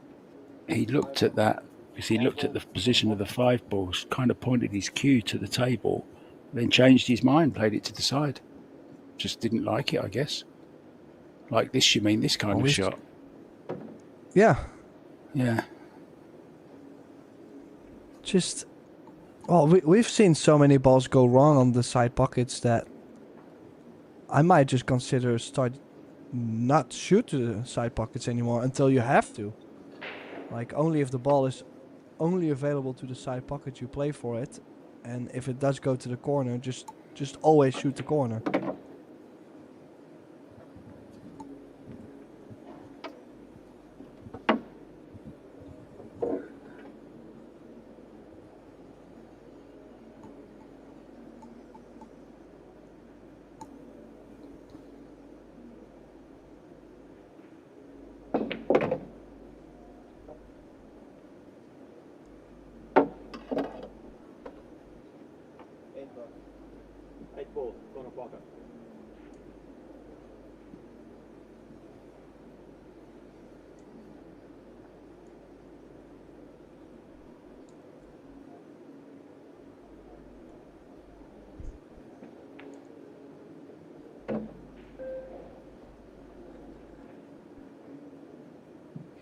He looked at that because he looked at the position of the 5 balls, kind of pointed his cue to the table, then changed his mind, played it to the side. Just didn't like it, I guess. Like this, you mean, this kind of shot? Yeah. Yeah. Just, well, we've seen so many balls go wrong on the side pockets that I might just consider start not shoot to the side pockets anymore until you have to. Like, only if the ball is only available to the side pocket you play for it, and if it does go to the corner, just always shoot the corner.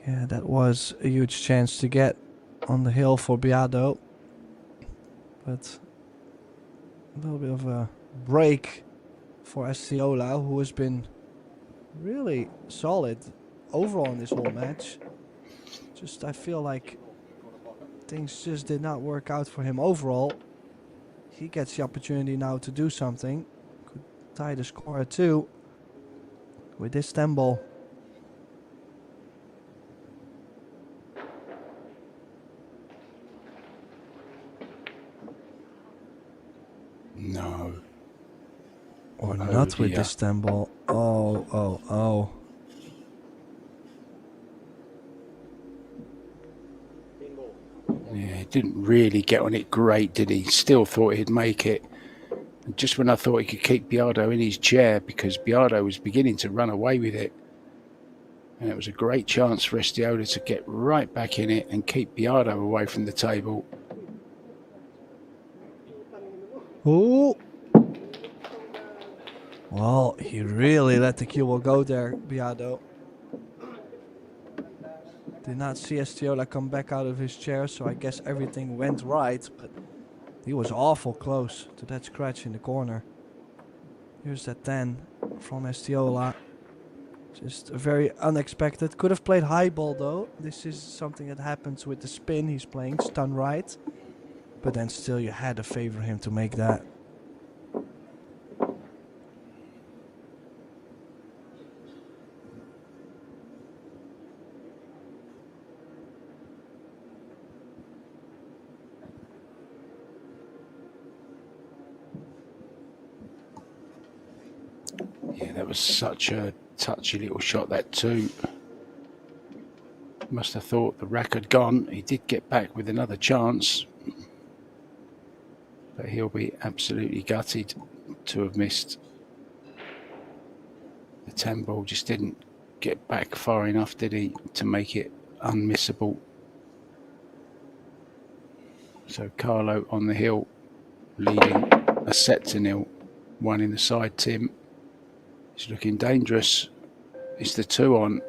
Yeah, that was a huge chance to get on the hill for BIADO. But a little bit of a break for Estiola, who has been really solid overall in this whole match. Just, I feel like things just did not work out for him overall. He gets the opportunity now to do something. Could tie the score at 2 with this 10 ball. No. Or not with this 10 ball. Oh. Yeah, he didn't really get on it great, did he? Still thought he'd make it. And just when I thought he could keep BIADO in his chair, because BIADO was beginning to run away with it. And it was a great chance for Estiola to get right back in it and keep BIADO away from the table. Ooh. Well, he really let the cue ball go there, BIADO. Did not see Estiola come back out of his chair, so I guess everything went right, but he was awful close to that scratch in the corner. Here's that 10 from Estiola. Just very unexpected. Could have played high ball though. This is something that happens with the spin he's playing, stun right. But then still you had to favor him to make that. Yeah, that was such a touchy little shot, that too. Must have thought the rack had gone. He did get back with another chance. But he'll be absolutely gutted to have missed. The 10 ball just didn't get back far enough, did he, to make it unmissable. So Carlo on the hill, leading a set to nil. One in the side, Tim. He's looking dangerous. Is the 2 on?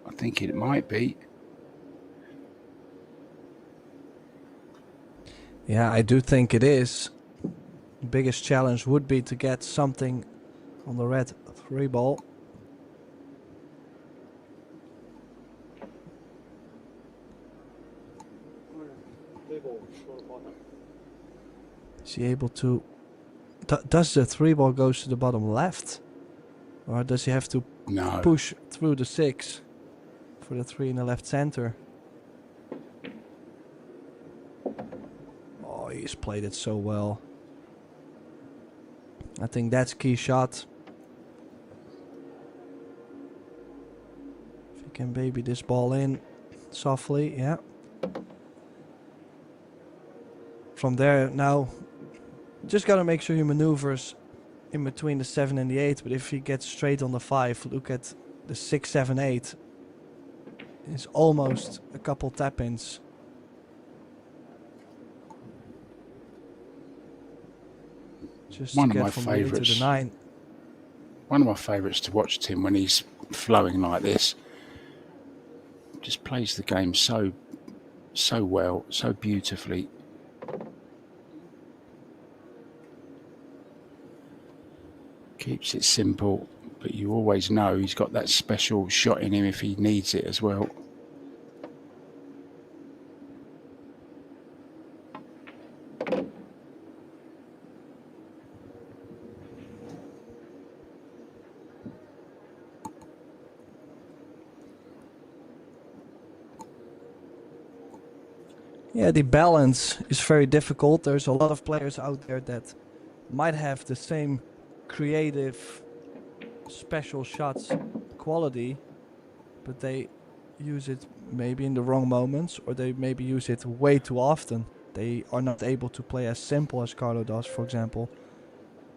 I think it might be. Yeah, I do think it is. The biggest challenge would be to get something on the red 3 ball. Is he able to... does the 3 ball goes to the bottom left? Or does he have to push through the 6 for the 3 in the left center? Oh, he's played it so well. I think that's key shot. If he can baby this ball in softly, yeah. From there now, just gotta make sure he maneuvers in between the 7 and the 8, but if he gets straight on the 5, look at the 6, 7, 8. It's almost a couple tap-ins. Just One to of get my from the 8 to the 9. One of my favourites to watch, Tim, when he's flowing like this. Just plays the game so well, so beautifully. Keeps it simple, but you always know he's got that special shot in him if he needs it as well. Yeah, the balance is very difficult. There's a lot of players out there that might have the same creative, special shots quality, but they use it maybe in the wrong moments, or they maybe use it way too often. They are not able to play as simple as Carlo does, for example.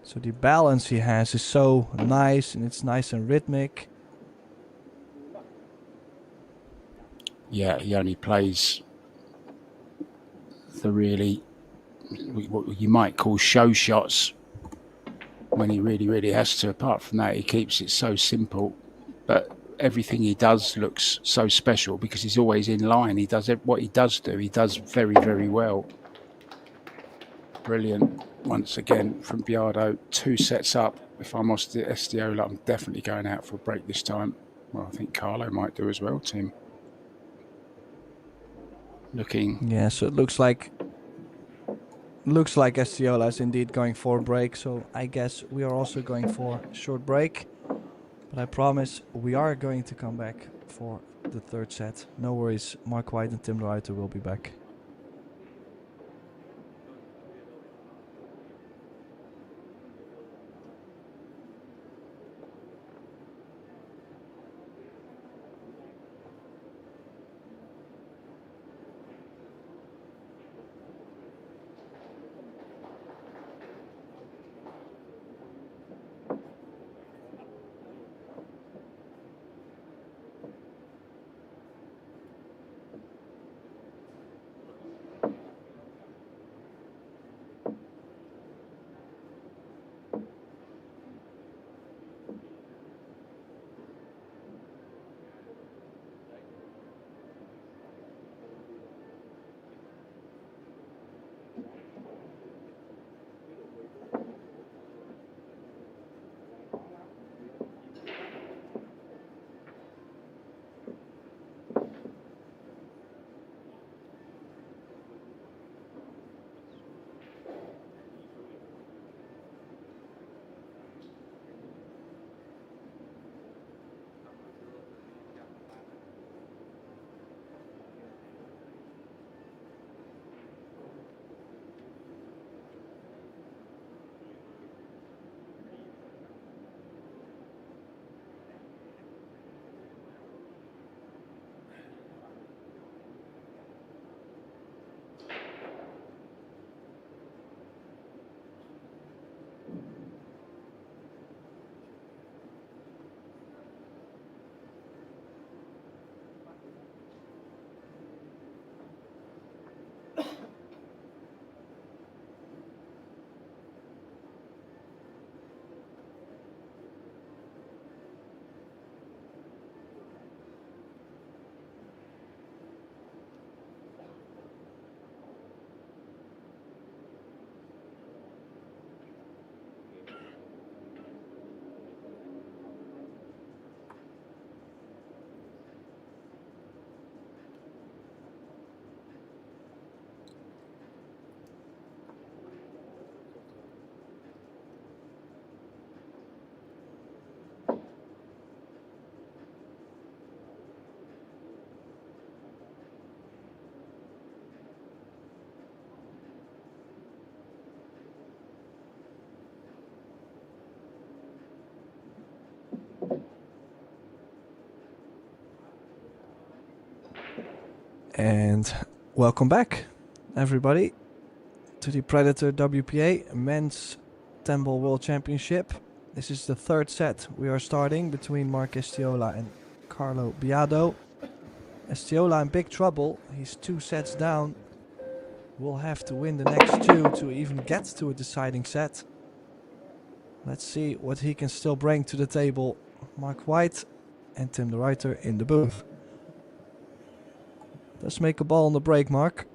So the balance he has is so nice, and it's nice and rhythmic. Yeah, he only plays the really, what you might call show shots when he really has to. Apart from that, he keeps it so simple, but everything he does looks so special because he's always in line. He does what he does do. He does very well. Brilliant once again from BIADO. 2 sets up. If I'm ESTIOLA, I'm definitely going out for a break this time. Well, I think Carlo might do as well, Tim. Looking. Yeah, so it looks like ESTIOLA is indeed going for a break. So I guess we are also going for a short break. But I promise we are going to come back for the 3rd set. No worries, Mark White and Tim de Ruyter will be back. And welcome back, everybody, to the Predator WPA Men's 10-Ball World Championship. This is the third set we are starting between Mark Estiola and Carlo BIADO. Estiola in big trouble. He's 2 sets down. Will have to win the next 2 to even get to a deciding set. Let's see what he can still bring to the table. Mark White and Tim de Ruyter in the booth. Let's make a ball on the break, Mark.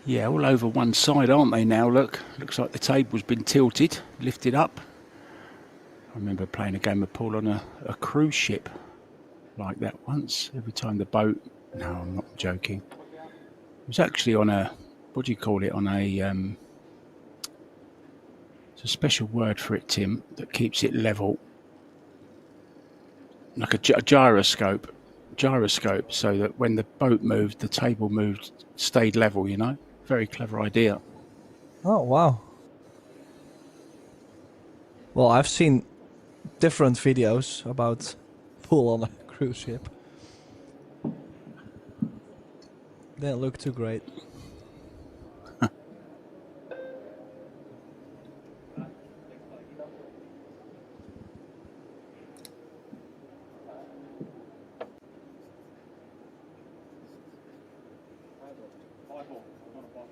Yeah, all over one side, aren't they now? Look, looks like the table's been tilted, lifted up. I remember playing a game of pool on a cruise ship like that once. Every time the boat... No, I'm not joking. It was actually on a... What do you call it? On a... it's a special word for it, Tim, that keeps it level. Like a gyroscope. Gyroscope, so that when the boat moved, the table moved, stayed level, you know? Very clever idea. Oh, wow. Well, I've seen different videos about pool on a cruise ship. Didn't look too great.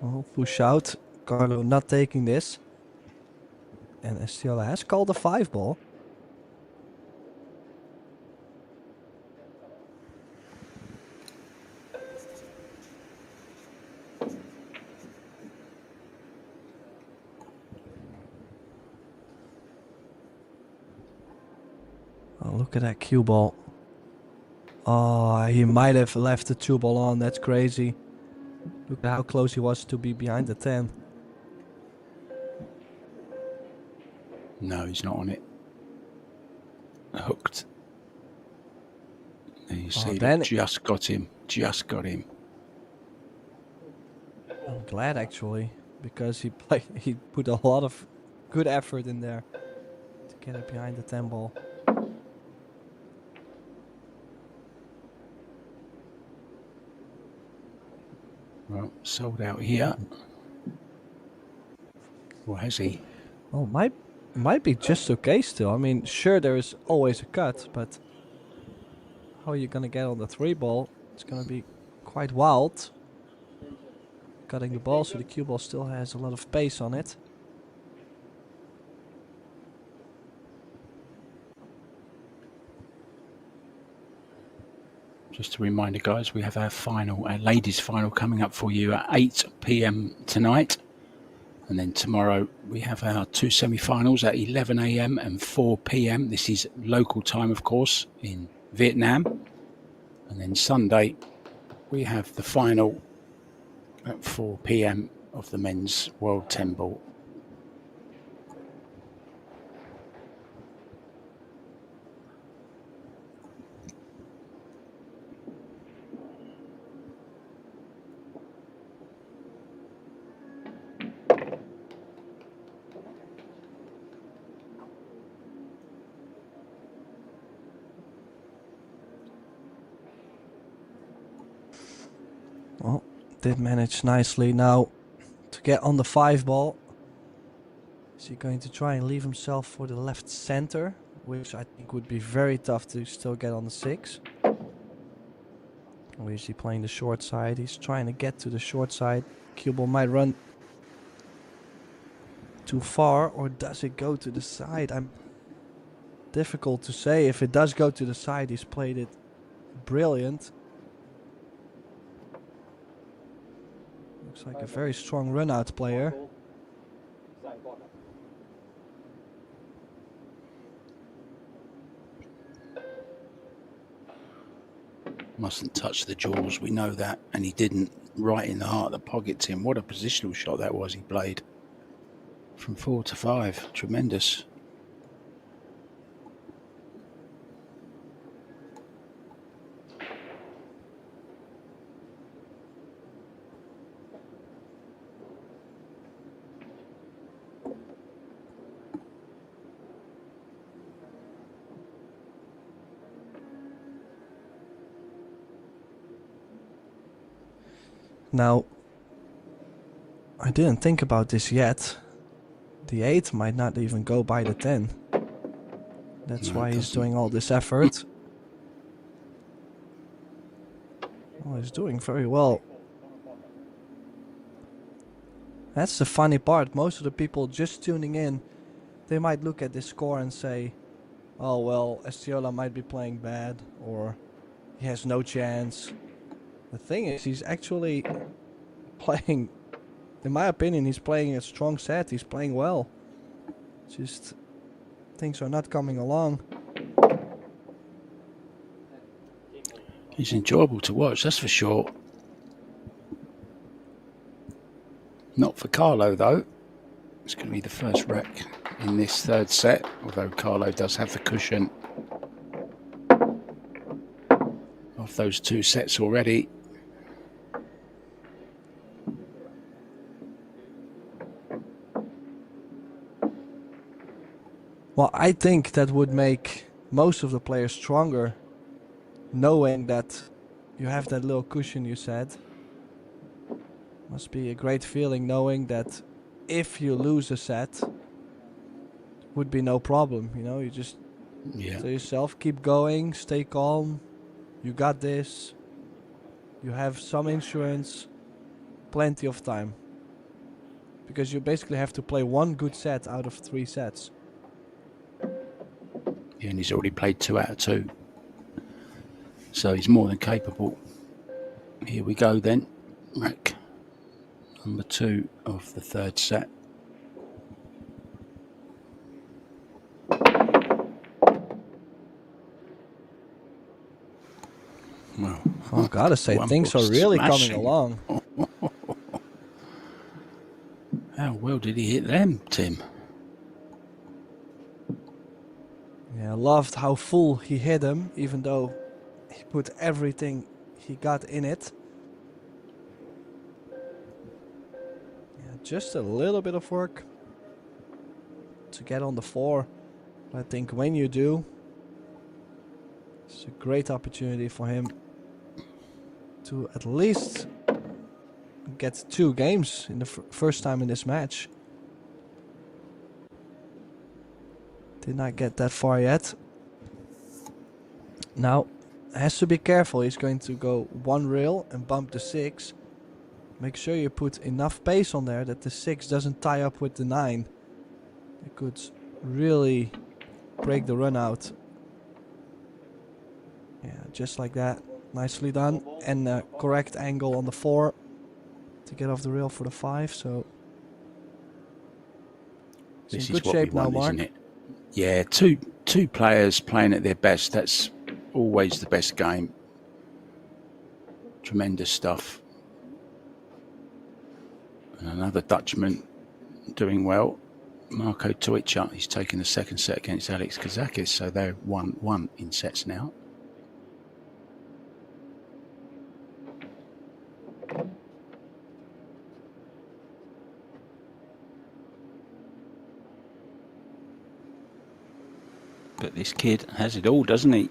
Oh, push out. Carlo not taking this. And Estiola has called a 5-ball. Oh, look at that cue ball. Oh, he might have left the 2-ball on. That's crazy. Look at how close he was to be behind the 10. No, he's not on it. Hooked. There you see, then just got him. Just got him. I'm glad actually, because he put a lot of good effort in there to get it behind the 10-ball. Well, sold out here. Or has he? Well, might be just okay still. I mean, sure, there is always a cut, but how are you gonna get on the 3-ball? It's gonna be quite wild. Cutting the ball, so the cue ball still has a lot of pace on it. Just a reminder, guys, we have our final, our ladies' final coming up for you at 8 p.m. tonight. And then tomorrow we have our 2 semi-finals at 11 a.m. and 4 p.m. This is local time, of course, in Vietnam. And then Sunday we have the final at 4 p.m. of the men's World 10-Ball. Well, did manage nicely now to get on the 5-ball. Is he going to try and leave himself for the left center, which I think would be very tough to still get on the 6? Or is he playing the short side? He's trying to get to the short side. Cue ball might run too far, or does it go to the side? I'm difficult to say. If it does go to the side, he's played it brilliant. Looks like a very strong run-out player. Mustn't touch the jaws, we know that, and he didn't. Right in the heart of the pocket, Tim. What a positional shot that was he played. From 4 to 5, tremendous. Now, I didn't think about this yet. The 8 might not even go by the 10. That's No, why it he's doesn't. doing all this effort. Oh, he's doing very well. That's the funny part. Most of the people just tuning in, they might look at this score and say, oh well, Estiola might be playing bad, or he has no chance. The thing is, he's actually playing, in my opinion, he's playing a strong set. He's playing well. Just things are not coming along. He's enjoyable to watch, that's for sure. Not for Carlo, though. It's going to be the first wreck in this third set, although Carlo does have the cushion of those 2 sets already. Well, I think that would make most of the players stronger, knowing that you have that little cushion you said. Must be a great feeling knowing that if you lose a set, would be no problem. You know, you just tell yourself, keep going, stay calm, you got this, you have some insurance, plenty of time. Because you basically have to play 1 good set out of 3 sets. Yeah, and he's already played 2 out of 2. So he's more than capable. Here we go then. Rack number 2 of the third set. Well, I've got to say, things are really coming along. How well did he hit them, Tim? Yeah, I loved how full he hit him, even though he put everything he got in it. Yeah, just a little bit of work to get on the 4. I think when you do, it's a great opportunity for him to at least get 2 games in the first time in this match. Did not get that far yet. Now, has to be careful. He's going to go 1 rail and bump the 6. Make sure you put enough pace on there that the 6 doesn't tie up with the 9. It could really break the run out. Yeah, just like that. Nicely done. And a correct angle on the 4 to get off the rail for the 5. So it's in good shape now, Mark. Isn't it? Yeah, two players playing at their best. That's always the best game. Tremendous stuff. And another Dutchman doing well. Marco Toicha, he's taking the second set against Alex Kazakis, so they're 1-1 in sets now. But this kid has it all, doesn't he?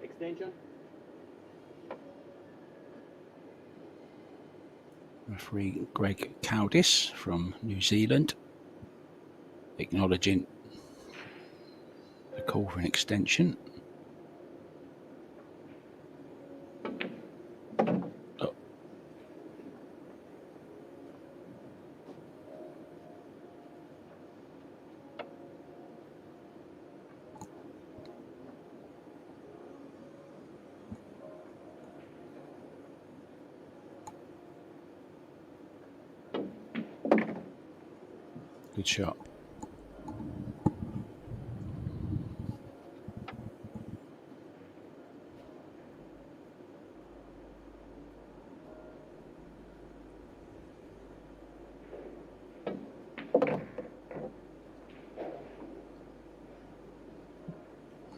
Extension. Referee Greg Cowdis from New Zealand acknowledging the call for an extension. Oh. Good shot.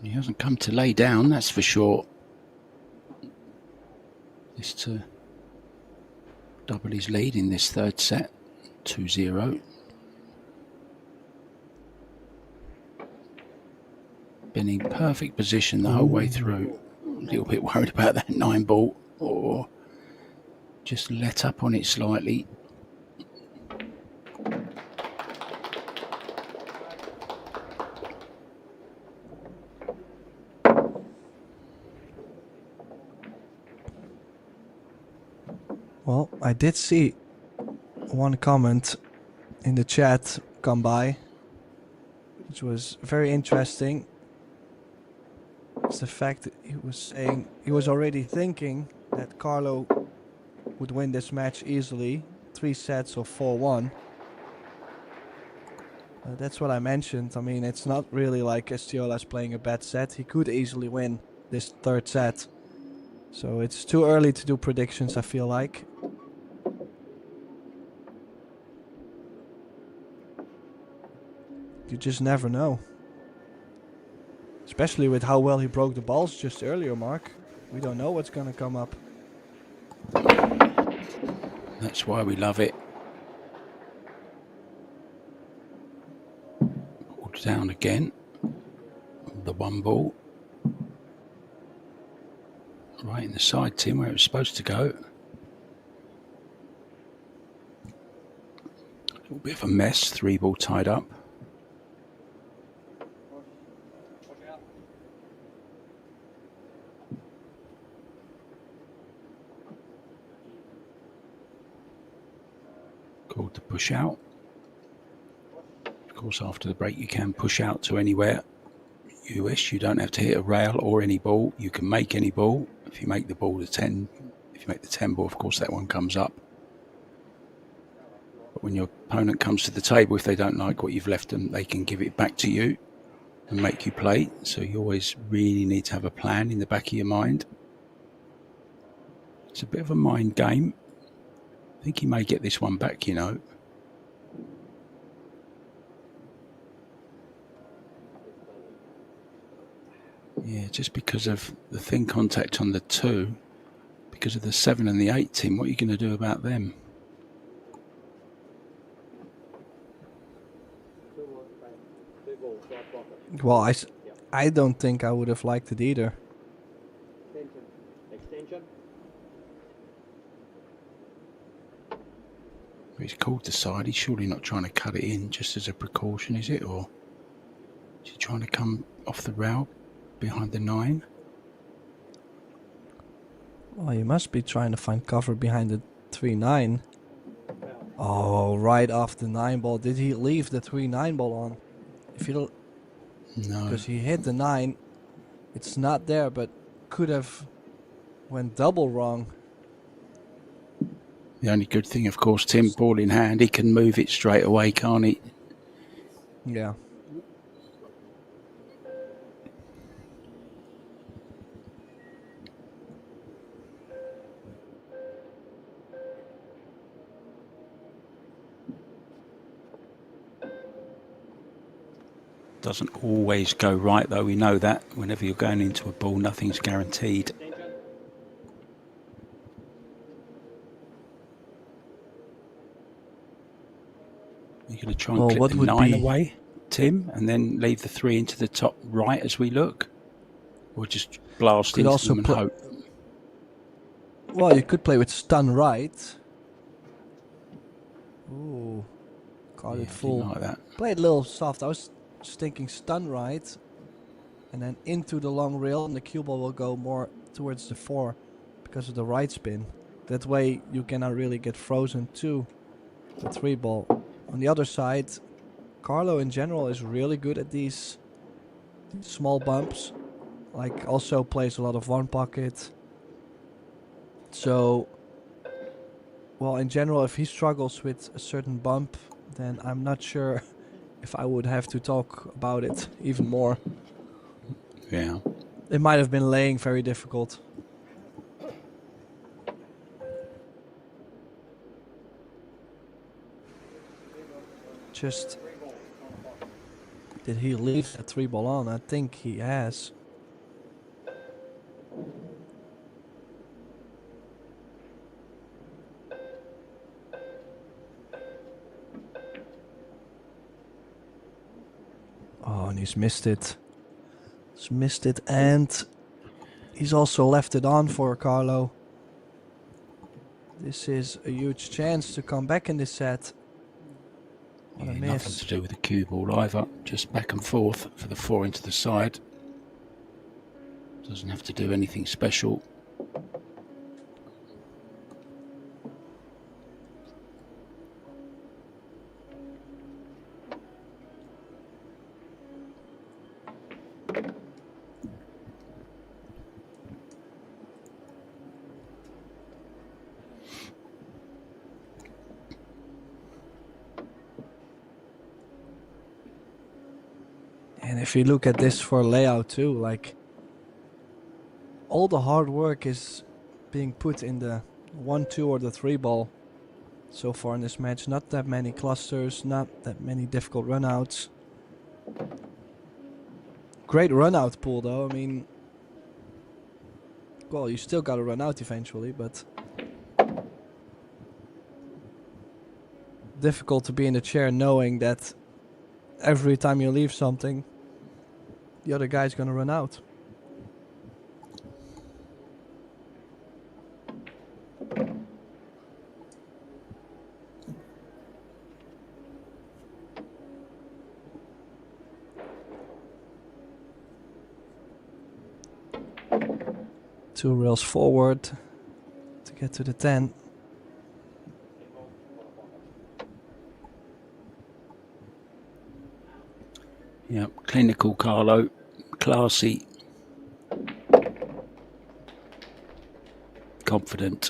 He hasn't come to lay down, that's for sure. Just to double his lead in this third set, 2-0. Been in perfect position the whole way through. A little bit worried about that 9 ball, or just let up on it slightly. Well, I did see one comment in the chat come by, which was very interesting. It's the fact that he was saying he was already thinking that Carlo would win this match easily, 3 sets or 4-1. That's what I mentioned. I mean, it's not really like Estiola's playing a bad set. He could easily win this 3rd set. So it's too early to do predictions, I feel like. You just never know. Especially with how well he broke the balls just earlier, Mark. We don't know what's gonna come up. That's why we love it. Pulled down again. The 1 ball. Right in the side, Tim, where it was supposed to go. A little bit of a mess, 3 ball tied up. Called to push out. Of course, after the break, you can push out to anywhere you wish. You don't have to hit a rail or any ball. You can make any ball. If you make the ball the 10, if you make the 10 ball, of course, that one comes up. But when your opponent comes to the table, if they don't like what you've left them, they can give it back to you and make you play. So you always really need to have a plan in the back of your mind. It's a bit of a mind game. I think he may get this one back, you know. Yeah, just because of the thin contact on the 2, because of the 7 and the 8 team, what are you going to do about them? Well, I don't think I would have liked it either. He's called the side. He's surely not trying to cut it in just as a precaution, is it? Or is he trying to come off the rail behind the 9? Well, you must be trying to find cover behind the 3-9. Oh, right off the 9 ball. Did he leave the 3-9 ball on? If you No. Because he hit the 9. It's not there, but could have went double wrong. The only good thing, of course, Tim, ball in hand, he can move it straight away, can't he? Yeah. Doesn't always go right, though. We know that. Whenever you're going into a ball, nothing's guaranteed. You're going to try and clip the 9 away, Tim, and then leave the 3 into the top right as we look? Or just blast into them and hope? Well, you could play with stun right. Ooh. Caught it full. Like that. Play it a little soft. I was just thinking stun right. And then into the long rail, and the cue ball will go more towards the 4 because of the right spin. That way you cannot really get frozen to the 3 ball. On the other side, Carlo in general is really good at these small bumps. Like, also plays a lot of 1 pocket. So, well, in general, if he struggles with a certain bump, then I'm not sure if I would have to talk about it even more. Yeah. It might have been laying very difficult. Just, did he leave that 3 ball on? I think he has. Oh, and he's missed it. He's missed it, and he's also left it on for Carlo. This is a huge chance to come back in this set. What a Yeah, miss. nothing to do with the cue ball either. Just back and forth for the 4 into the side. Doesn't have to do anything special. And if you look at this for layout too, like all the hard work is being put in the 1-2 or the 3 ball so far in this match. Not that many clusters, not that many difficult runouts. Great runout pool though. I mean, well, you still got to run out eventually, but difficult to be in the chair knowing that every time you leave something, the other guy's gonna run out. Two rails forward to get to the 10. Yeah, clinical Carlo, classy, confident.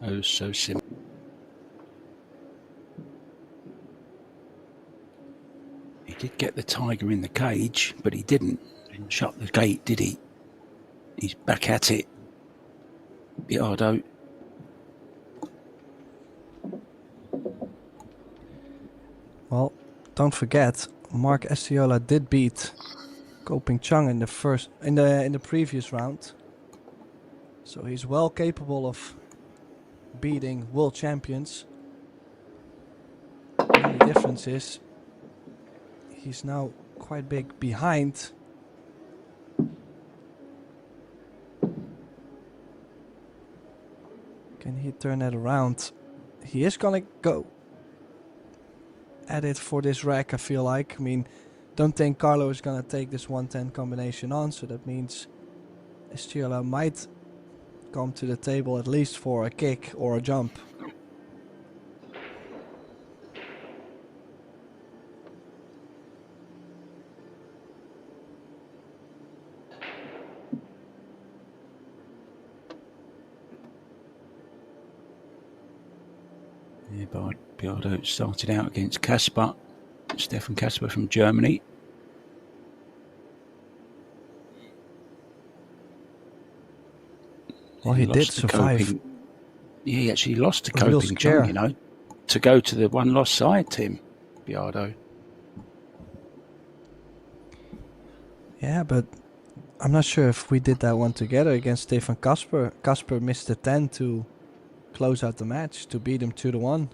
Oh, so simple. He did get the tiger in the cage, but he didn't shut the gate, did he? He's back at it. BIADO. Well, don't forget, Mark Estiola did beat Ko Ping Chang in the previous round, so he's well capable of beating world champions. The only difference is he's now quite big behind. Can he turn that around? He is gonna go at it for this rack, I feel like. I mean, don't think Carlo is gonna take this 110 combination on, so that means Estiola might come to the table at least for a kick or a jump. Yeah, BIADO started out against Kasper, Stefan Kasper from Germany. Well, he did survive. Yeah, he actually lost to A real Ko Ping scare. Chang, you know, to go to the one lost side, Tim, BIADO. Yeah, but I'm not sure if we did that one together against Stefan Kasper. Kasper missed the 10 to close out the match, to beat him 2-1.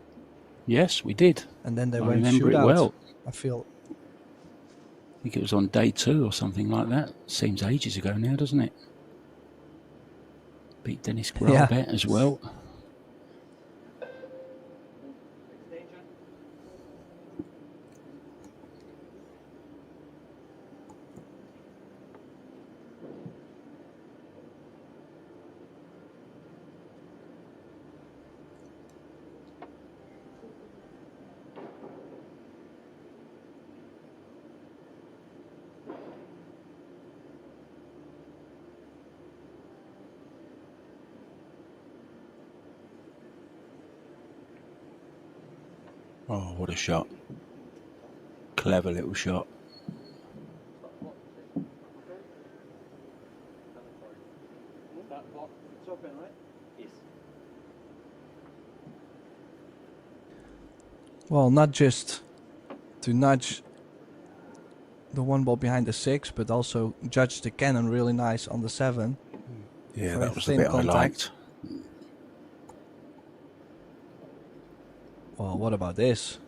Yes, we did. And then they I went remember shootout. it well. I feel. I think it was on day 2 or something like that. Seems ages ago now, doesn't it? Beat Dennis Grabet as well. Oh, what a shot. Clever little shot. Well, not just to nudge the one ball behind the 6, but also judge the cannon really nice on the 7. Yeah, Very that was the thin bit contact. I liked. Well, what about this?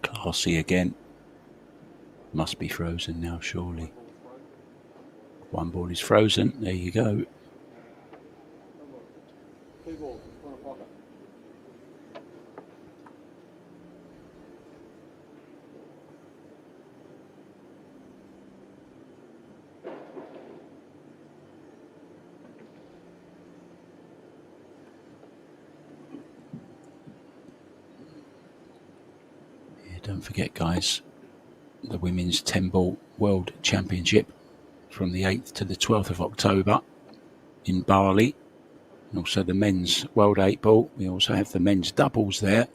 Classy again. Must be frozen now, surely. One ball is frozen. There you go. Don't forget, guys, the Women's 10-Ball World Championship from the 8th to the 12th of October in Bali. And also the Men's World 8-Ball. We also have the Men's Doubles there.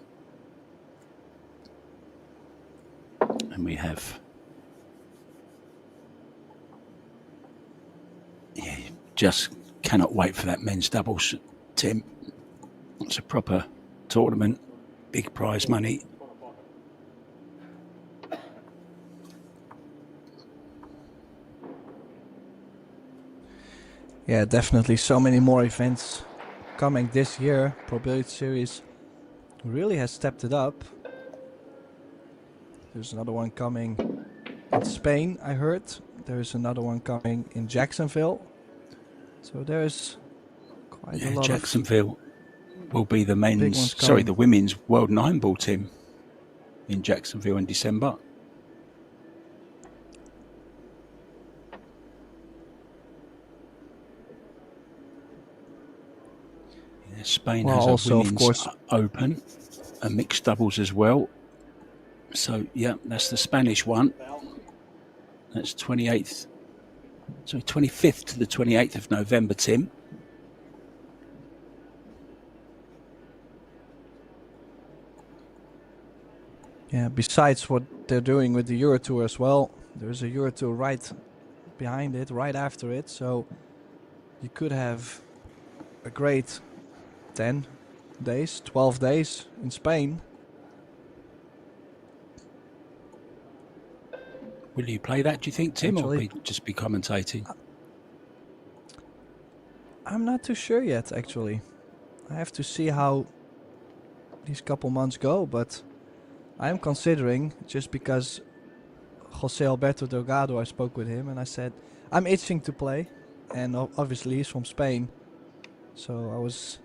And we have... Yeah, just cannot wait for that Men's Doubles, Tim. It's a proper tournament. Big prize money. Yeah, definitely so many more events coming this year. Pro Billiard Series really has stepped it up. There's another one coming in Spain, I heard. There's another one coming in Jacksonville. So there's quite a lot Jacksonville will be the the Women's World 9-Ball, Tim, in Jacksonville in December. Spain has also, a Women's Open, a mixed doubles as well. So, yeah, that's the Spanish one. That's 25th to the 28th of November, Tim. Yeah, besides what they're doing with the Euro Tour as well, there's a Euro Tour right behind it, right after it. So you could have a great 10 days, 12 days in Spain. Will you play that, do you think, Tim, or just be commentating? I'm not too sure yet, actually. I have to see how these couple months go, but I'm considering, just because Jose Alberto Delgado, I spoke with him and I said, I'm itching to play. And obviously he's from Spain. So I was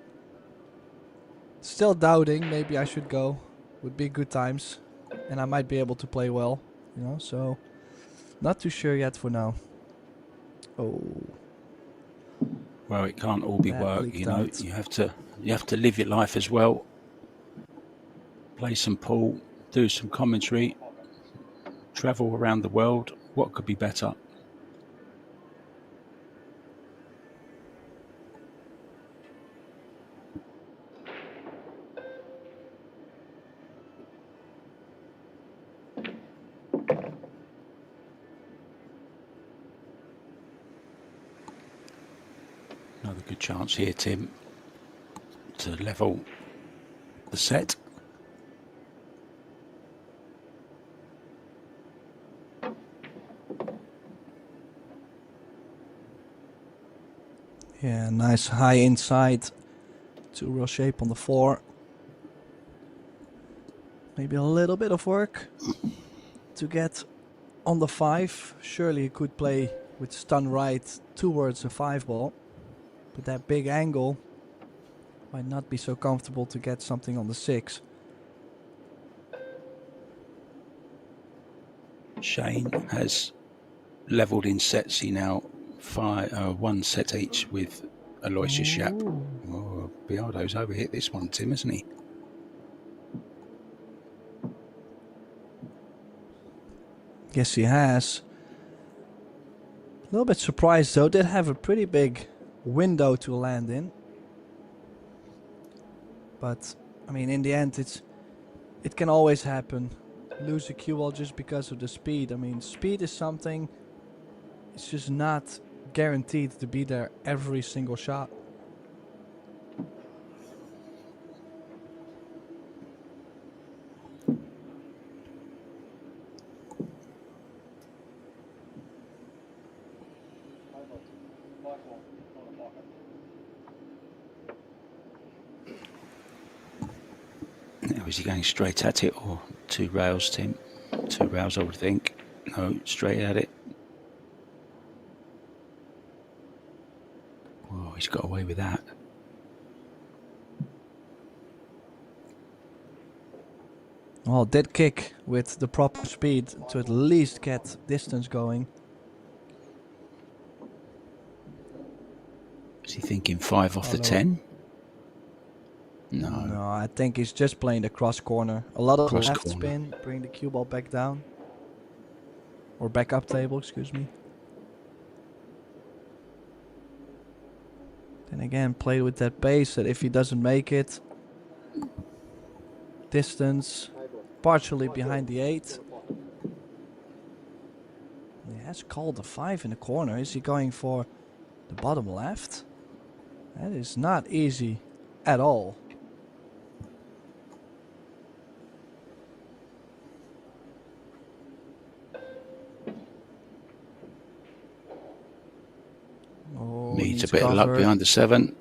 still doubting, maybe I should go. Would be good times. And I might be able to play well, you know, so not too sure yet for now. Oh. Well, it can't all be work, you know. You have to live your life as well. Play some pool, do some commentary, travel around the world. What could be better? Another good chance here, Tim, to level the set. Yeah, nice high inside. 2 real shape on the 4. Maybe a little bit of work to get on the 5. Surely you could play with stun right towards a 5 ball. But that big angle might not be so comfortable to get something on the 6. Shane has levelled in sets. He now 1 set each with Aloysius Shap. Oh, BIADO's overhit this one, Tim, hasn't he? Yes, he has. A little bit surprised though. Did have a pretty big window to land in. But I mean, in the end, it can always happen. Lose a cue ball just because of the speed. I mean, speed is something it's just not guaranteed to be there every single shot. Now, is he going straight at it or 2 rails, Tim? 2 rails, I would think. No, straight at it. Oh, he's got away with that. Well, did kick with the proper speed to at least get distance going. Is he thinking 5 off the 10? No. No, I think he's just playing the cross corner. A lot of Cross left corner. spin, bring the cue ball back down. Or back up table, excuse me. Then again, play with that base that if he doesn't make it, distance, partially behind the 8. He has called the 5 in the corner. Is he going for the bottom left? That is not easy at all. Oh, Needs a bit of luck cover. behind the 7.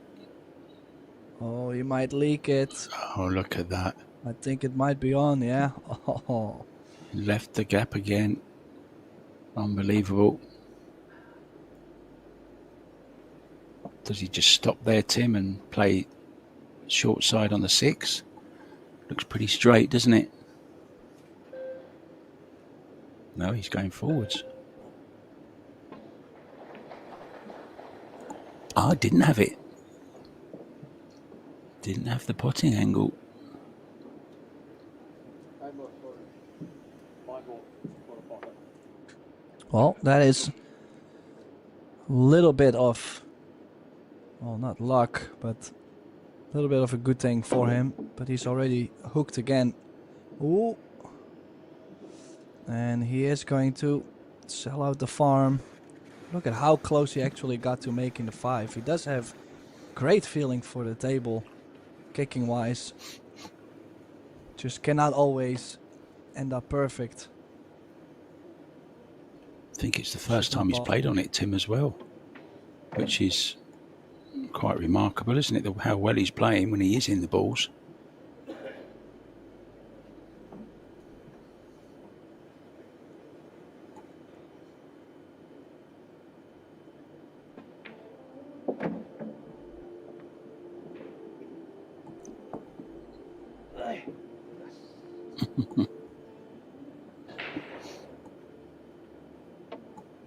Oh, he might leak it. Oh, look at that. I think it might be on, yeah. Oh. Left the gap again. Unbelievable. Does he just stop there, Tim, and play short side on the 6? Looks pretty straight, doesn't it? No, he's going forwards. Ah, didn't have it. Didn't have the potting angle. Well, that is a little bit of, well, not luck, but a little bit of a good thing for him. But he's already hooked again. Ooh. And he is going to sell out the farm. Look at how close he actually got to making the 5. He does have great feeling for the table, kicking wise. Just cannot always end up perfect. I think it's the first time he's played on it, Tim, as well, which is quite remarkable, isn't it? How well he's playing when he is in the balls.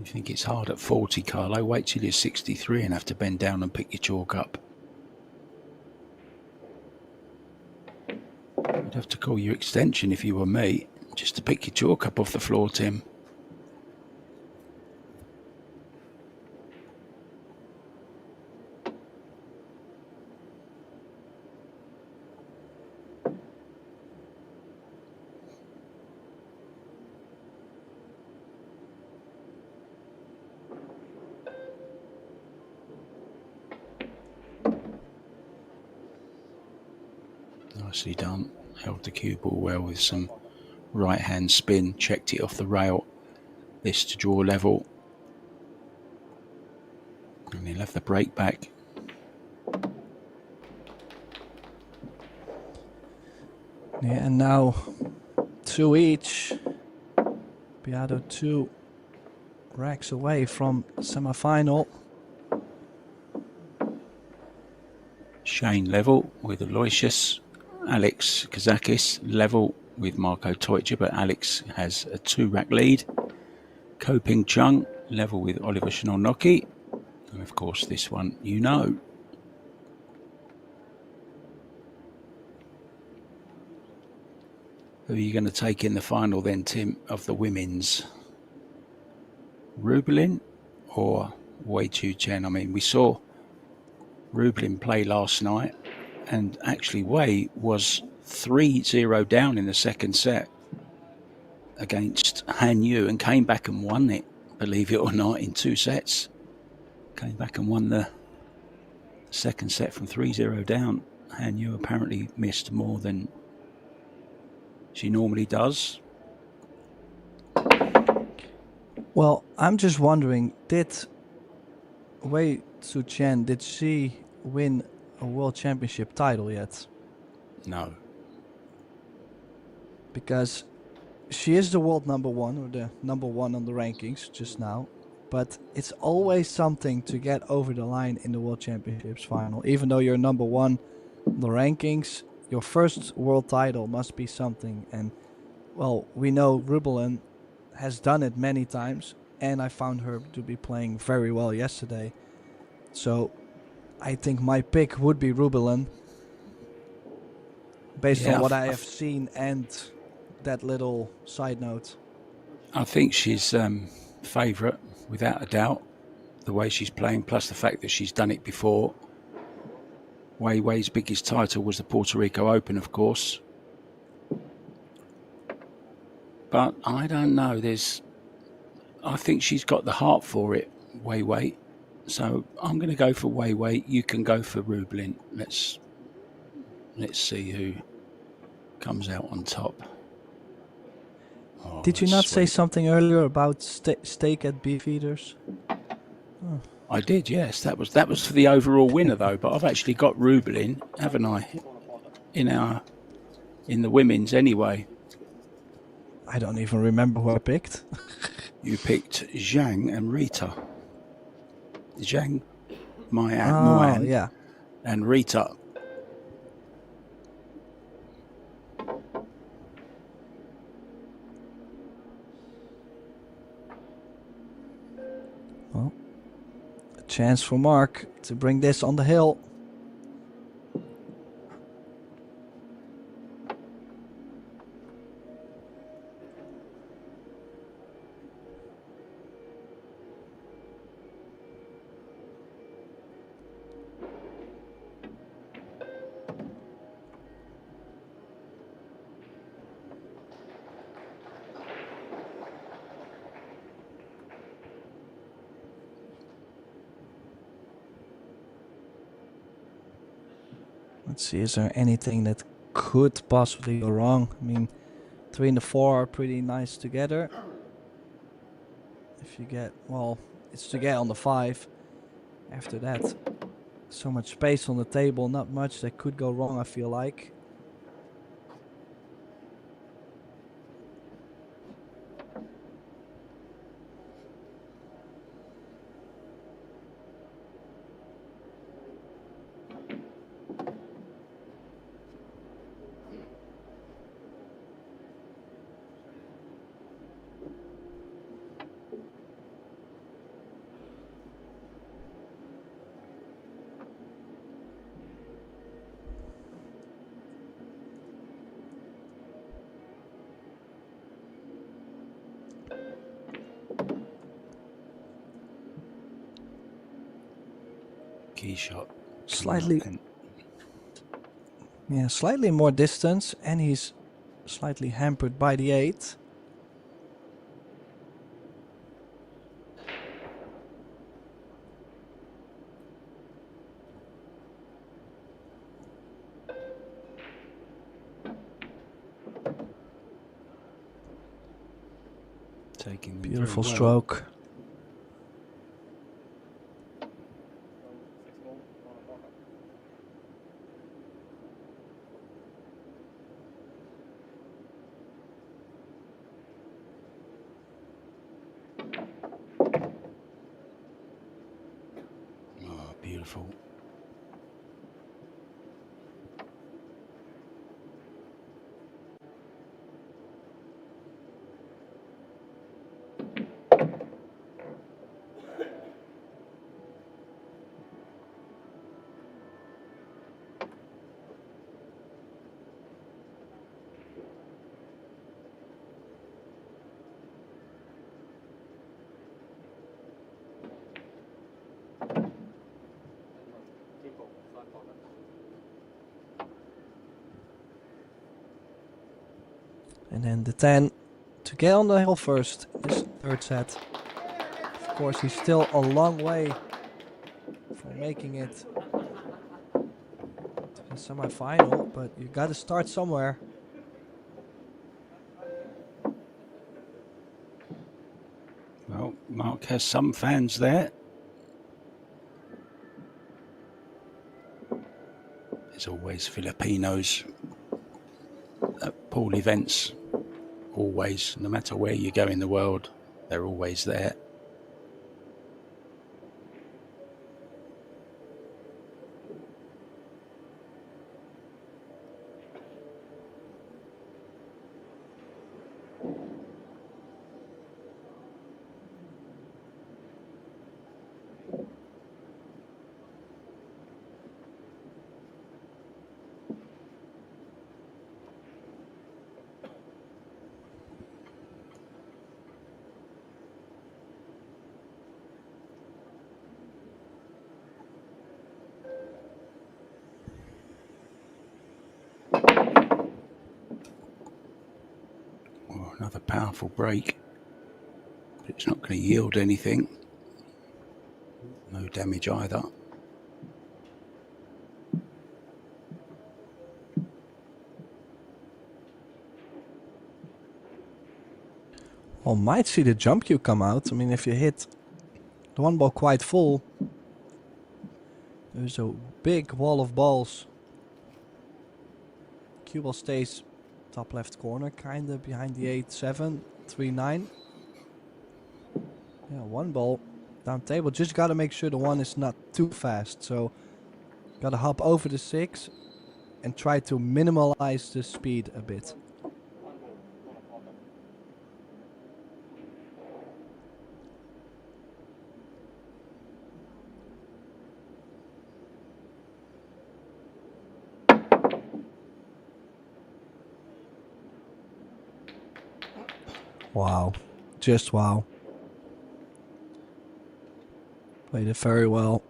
You think it's hard at 40, Carlo? Wait till you're 63 and have to bend down and pick your chalk up. You'd have to call your extension if you were me, just to pick your chalk up off the floor, Tim. Nicely done. Held the cue ball well with some right hand spin, checked it off the rail. This to draw level. And he'll have the break back. Yeah, and now 2 each. BIADO 2 racks away from semi-final. Shane level with Aloysius. Alex Kazakis level with Marco Teutsch, but Alex has a 2-rack lead. Ko Ping Chung level with Oliver Shinonnoki. And of course this one you know. Who are you going to take in the final then, Tim, of the women's? Rubelin or Wei Chu Chen? I mean, we saw Rubelin play last night, and actually Wei was 3-0 down in the second set against Han Yu and came back and won it. believe it or not, in 2 sets. Came back and won the second set from 3-0 down. Han Yu apparently missed more than she normally does. Well, I'm just wondering, did Wei Tzu-Chen, did she win a world championship title yet? No. Because she is the world number one, or the number one on the rankings just now. But it's always something to get over the line in the world championships final. Even though you're number one on the rankings, your first world title must be something. And, well, we know Rubelin has done it many times, and I found her to be playing very well yesterday. So I think my pick would be Rubelin, based on what I have seen and that little side note. I think she's favourite, without a doubt, the way she's playing, plus the fact that she's done it before. Wei Wei's biggest title was the Puerto Rico Open, of course. But I don't know. I think she's got the heart for it, Wei Wei. So I'm going to go for Wei Wei. You can go for Rubelin. Let's see who comes out on top. Oh, did you not say something earlier about steak at Beefeaters? Oh. I did, yes. That was for the overall winner, though. But I've actually got Rubelin, haven't I? In the women's anyway. I don't even remember who I picked. You picked Zhang and Rita. Zhang, Moan, yeah, and Rita. Well, a chance for Mark to bring this on the hill. Let's see, is there anything that could possibly go wrong? I mean, 3 and the 4 are pretty nice together. If you get, well, it's to get on the 5. After that, so much space on the table, not much that could go wrong, I feel like. Key shot. Slightly more distance, and he's slightly hampered by the 8. Taking them Beautiful very well. stroke. Oh, beautiful. And then the 10 to get on the hill first is third set. Of course, he's still a long way from making it to the semi-final, but you got to start somewhere. Well, Mark has some fans there. There's always Filipinos at pool events. Always, no matter where you go in the world, they're always there. Another powerful break, but it's not going to yield anything. No damage either. Well, might see the jump cue come out. I mean, if you hit the one ball quite full, there's a big wall of balls. Cue ball stays top left corner, kind of behind the 8-7, 3-9. Yeah, one ball down table. Just got to make sure the one is not too fast. So, got to hop over the 6 and try to minimize the speed a bit. Wow. Just wow. Played it very well.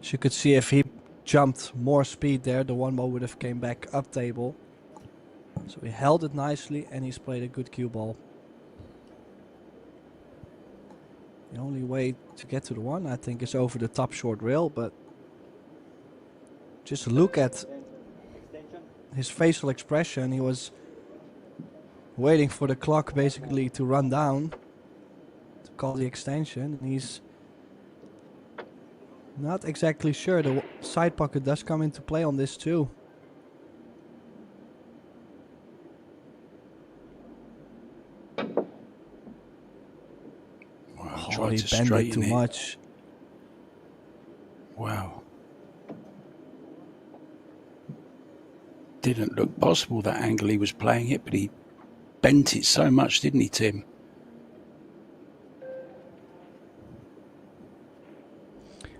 As you could see, if he jumped more speed there, the one ball would have came back up table. So he held it nicely and he's played a good cue ball. The only way to get to the one, I think, is over the top short rail, but just look at his facial expression. He was waiting for the clock basically to run down to call the extension. He's not exactly sure. The side pocket does come into play on this too. Wow, Oh, he bent it too much. Wow. Didn't look possible, that angle he was playing it, but he bent it so much, didn't he, Tim?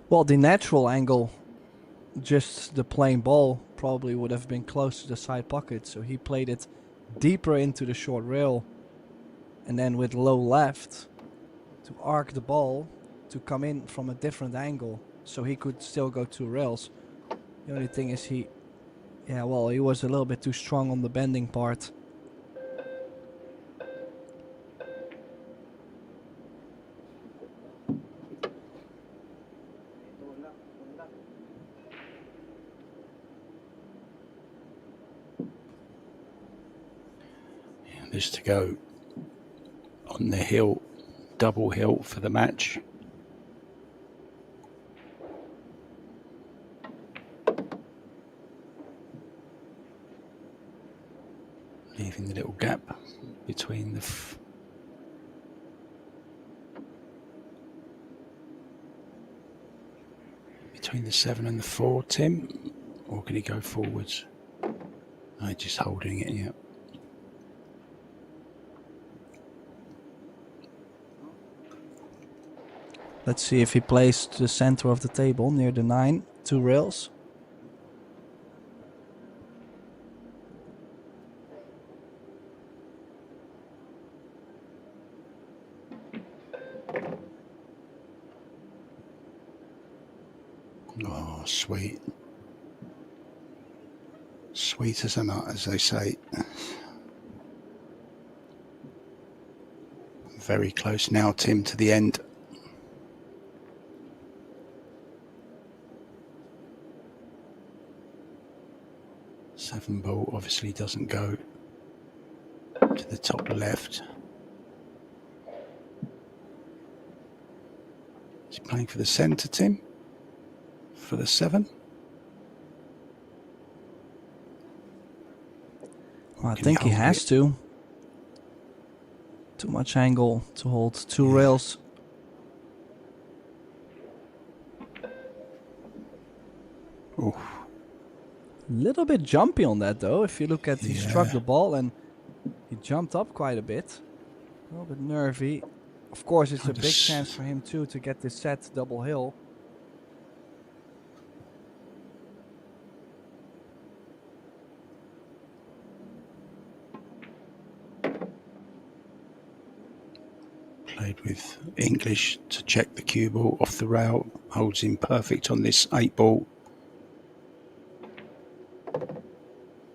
Well, the natural angle, just the plain ball, probably would have been close to the side pocket. So he played it deeper into the short rail. And then with low left to arc the ball to come in from a different angle. So he could still go 2 rails. The only thing is he was a little bit too strong on the bending part. This to go on the hill, double hill for the match. Leaving the little gap between the between the 7 and the 4, Tim, or can he go forwards? No, just holding it, yeah. Let's see if he plays to the center of the table near the 9, 2 rails. Oh, sweet. Sweet as a nut, as they say. Very close now, Tim, to the end. 7 ball obviously doesn't go to the top left. Is he playing for the centre, Tim? For the 7? Well, I think he has to. Too much angle to hold 2 rails. Oof. Little bit jumpy on that though. If you look at, he struck the ball and he jumped up quite a bit. A little bit nervy. Of course, it's a big chance for him too to get this set double hill. Played with English to check the cue ball off the rail. Holds him perfect on this 8 ball.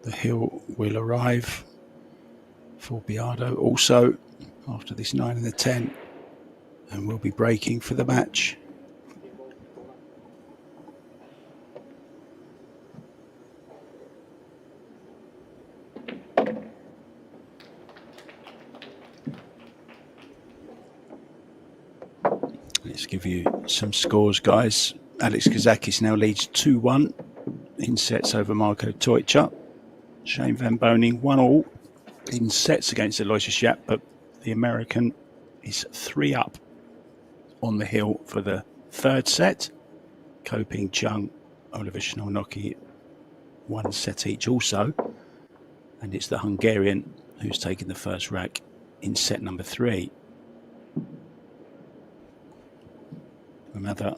The hill will arrive for BIADO also after this 9 and the 10, and will be breaking for the match. Let's give you some scores, guys. Alex Kazakis now leads 2-1 in sets over Marco Teutsch. Shane Van Boning 1-1 in sets against Aloysius Yap, but the American is 3 up on the hill for the 3rd set. Ko Ping Chung, Oliver Sznolnoki, 1 set each also. And it's the Hungarian who's taken the first rack in set number 3. Another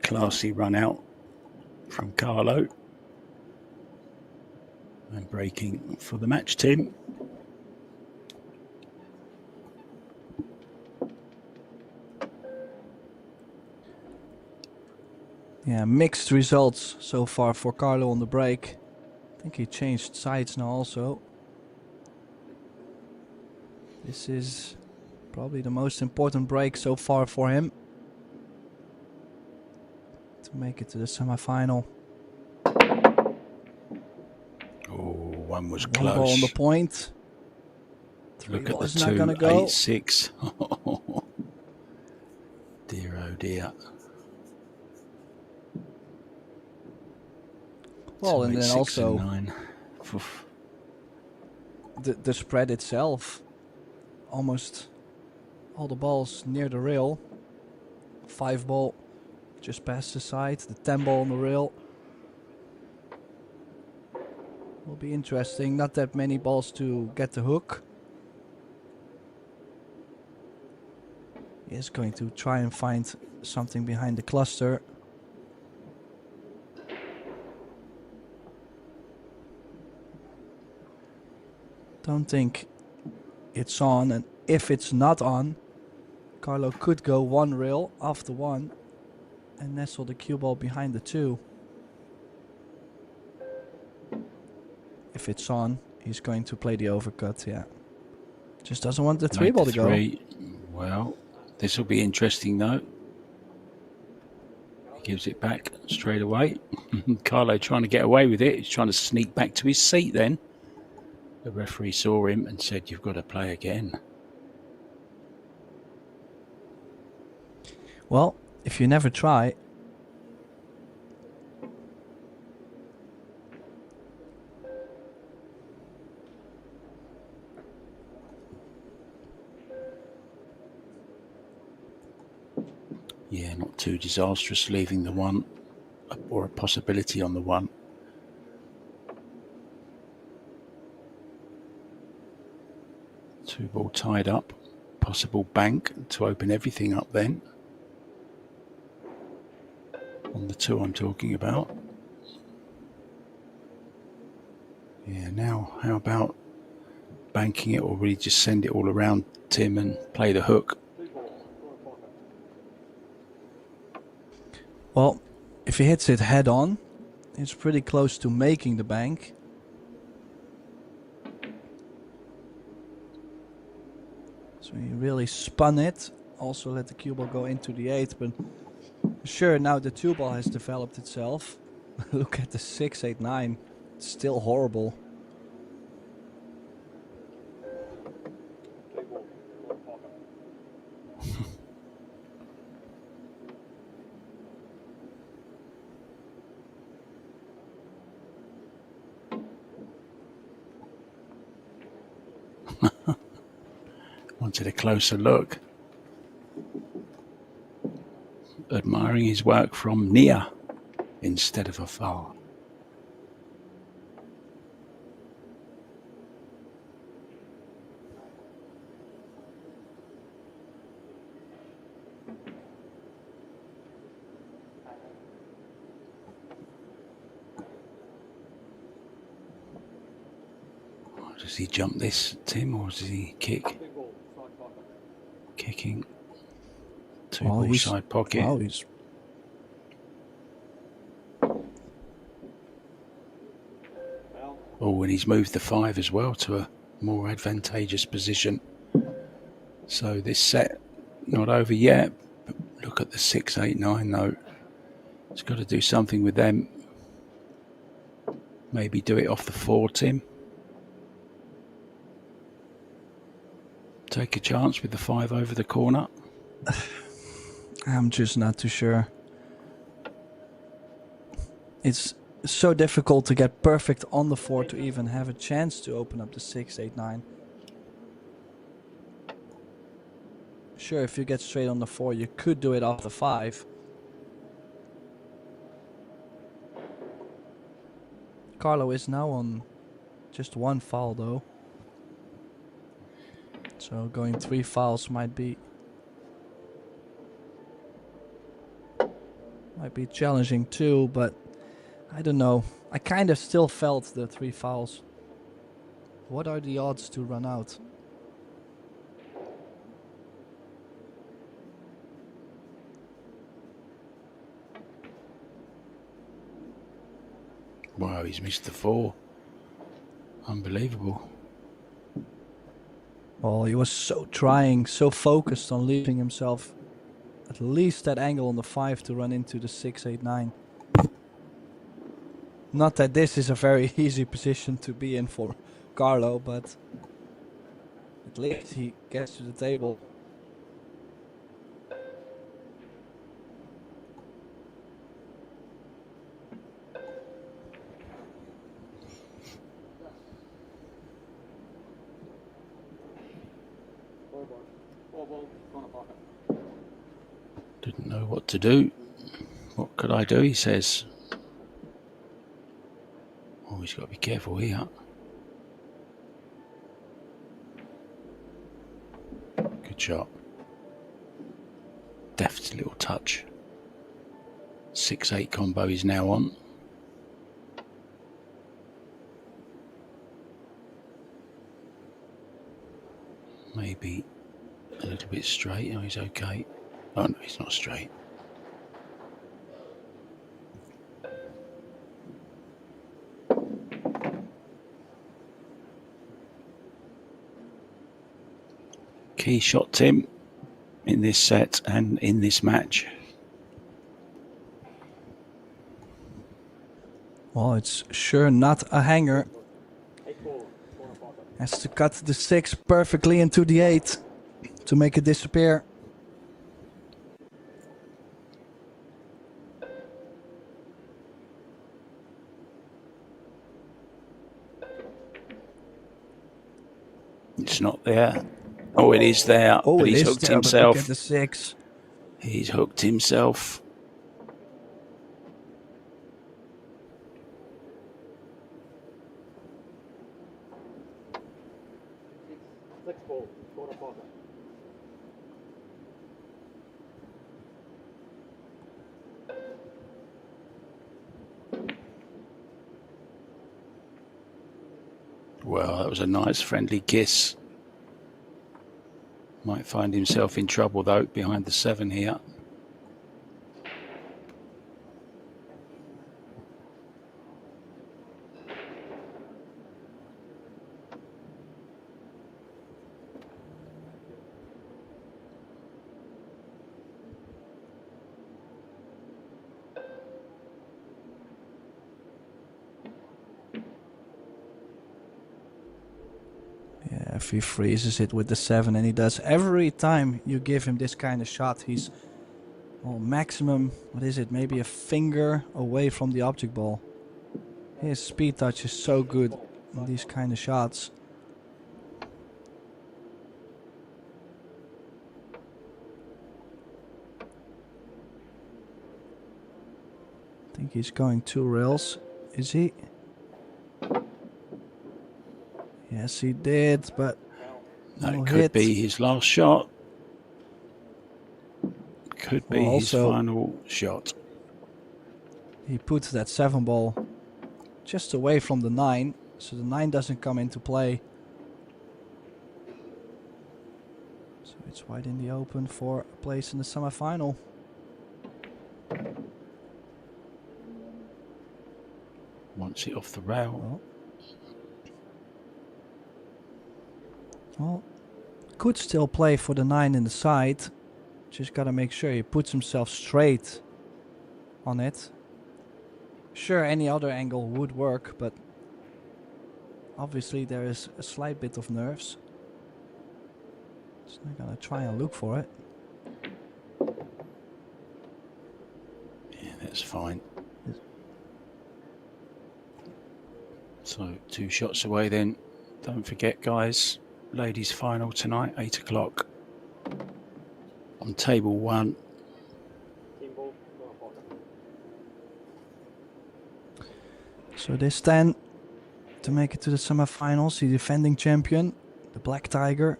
classy run out from Carlo. And breaking for the match, Tim. Yeah, mixed results so far for Carlo on the break. I think he changed sides now also. This is probably the most important break so far for him to make it to the semi-final. Oh, one was 1 close. ball on the point. 3 Look at the is 2, not gonna go. 8-6. Dear, oh dear. Well, 2, and 8, then 6 also and 9. Oof. the spread itself. Almost all the balls near the rail. 5 ball just past the side. The 10 ball on the rail. Will be interesting. Not that many balls to get the hook. He is going to try and find something behind the cluster. Don't think it's on, and if it's not on, Carlo could go 1 rail after 1 and nestle the cue ball behind the 2. If it's on, he's going to play the overcut, yeah. Just doesn't want the 3 ball to go. Well, this will be interesting though. He gives it back straight away. Carlo trying to get away with it. He's trying to sneak back to his seat then. The referee saw him and said, "You've got to play again." Well, if you never try... Yeah, not too disastrous leaving the 1, or a possibility on the 1. Two ball tied up, possible bank to open everything up then. On the 2 I'm talking about. Yeah, now how about banking it, or really just send it all around, Tim, and play the hook? Well, if he hits it head on, it's pretty close to making the bank. So he really spun it. Also let the cue ball go into the 8, but sure, now the 2 ball has developed itself. Look at the 6, 8, 9. It's still horrible. wanted a closer look. Admiring his work from near instead of afar. Does he jump this, Tim, or does he kick? Kicking. Two ball side pocket. Wow, he's Oh, and he's moved the 5 as well to a more advantageous position. So this set not over yet. But look at the 6, 8, 9 though. It's got to do something with them. Maybe do it off the 4, Tim. Take a chance with the 5 over the corner. I'm just not too sure. It's so difficult to get perfect on the 4 to even have a chance to open up the 6, 8, 9. Sure, if you get straight on the 4, you could do it off the 5. Carlo is now on just 1 foul though. So going 3 fouls might be challenging too, but I don't know. I kind of still felt the 3 fouls. What are the odds to run out? Wow, he's missed the 4. Unbelievable. Well, he was so focused on leaving himself at least that angle on the 5 to run into the 6, 8, 9. Not that this is a very easy position to be in for Carlo, but at least he gets to the table. Didn't know what to do. What could I do, he says. Oh, he's got to be careful here. Good shot. Deft little touch. 6-8 combo is now on. Maybe a little bit straight. Oh, he's okay. Oh, no, he's not straight. Key shot, Tim, in this set and in this match. Well, it's sure not a hanger. Has to cut the 6 perfectly into the 8 to make it disappear. It's not there. Oh, it is there. Oh, but it he's is hooked there, himself. But look at the 6. He's hooked himself. Well, that was a nice friendly kiss. Might find himself in trouble though behind the 7 here. Yeah, if he freezes it with the 7, and he does every time you give him this kind of shot, he's maximum, what is it, maybe a finger away from the object ball. His speed touch is so good in these kind of shots. think he's going 2 rails. Is he? Yes, he did, but That no could hit. be his last shot. Could be Well, his also, final shot. he put that 7 ball just away from the 9, so the 9 doesn't come into play. So it's wide in the open for a place in the semi-final. Wants it off the rail. Well, could still play for the 9 in the side. Just gotta make sure he puts himself straight on it. Sure, any other angle would work, but obviously there is a slight bit of nerves. So I'm gonna try and look for it. Yeah, that's fine. So 2 shots away then. Don't forget, guys, ladies' final tonight, 8 o'clock. On table 1. So they stand to make it to the semi-finals. The defending champion, the Black Tiger.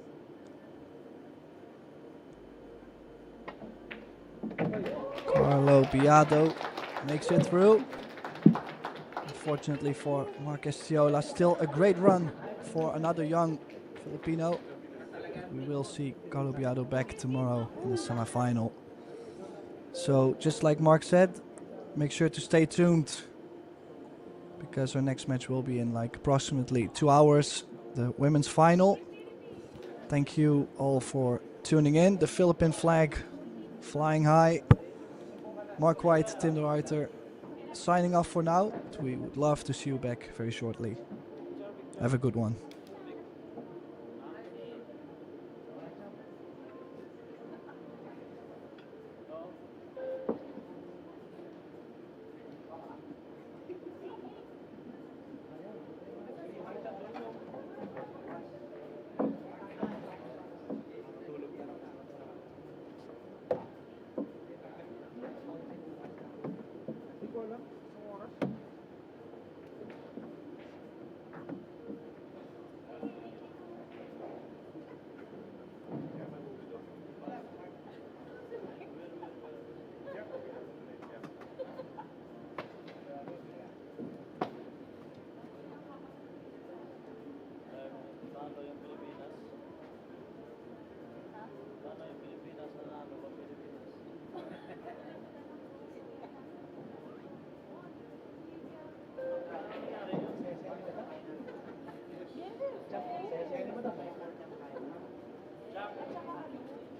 Carlo BIADO makes it through. Unfortunately for Mark ESTIOLA, still a great run for another young Filipino. We will see Carlo BIADO back tomorrow in the semi-final. So just like Mark said, make sure to stay tuned, because our next match will be in like approximately 2 hours, the women's final. Thank you all for tuning in. The Philippine flag flying high. Mark White, Tim de Ruiter signing off for now. We would love to see you back very shortly. Have a good one.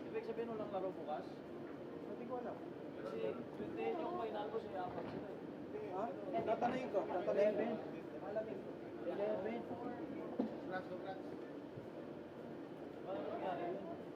Ibig sabihin walang laro bukas? Hindi ko alam. Kasi 28 yung final ko siya apat sila. Ha? Tatanayin ko. 11. 11. Congrats. Paano nangyari yun?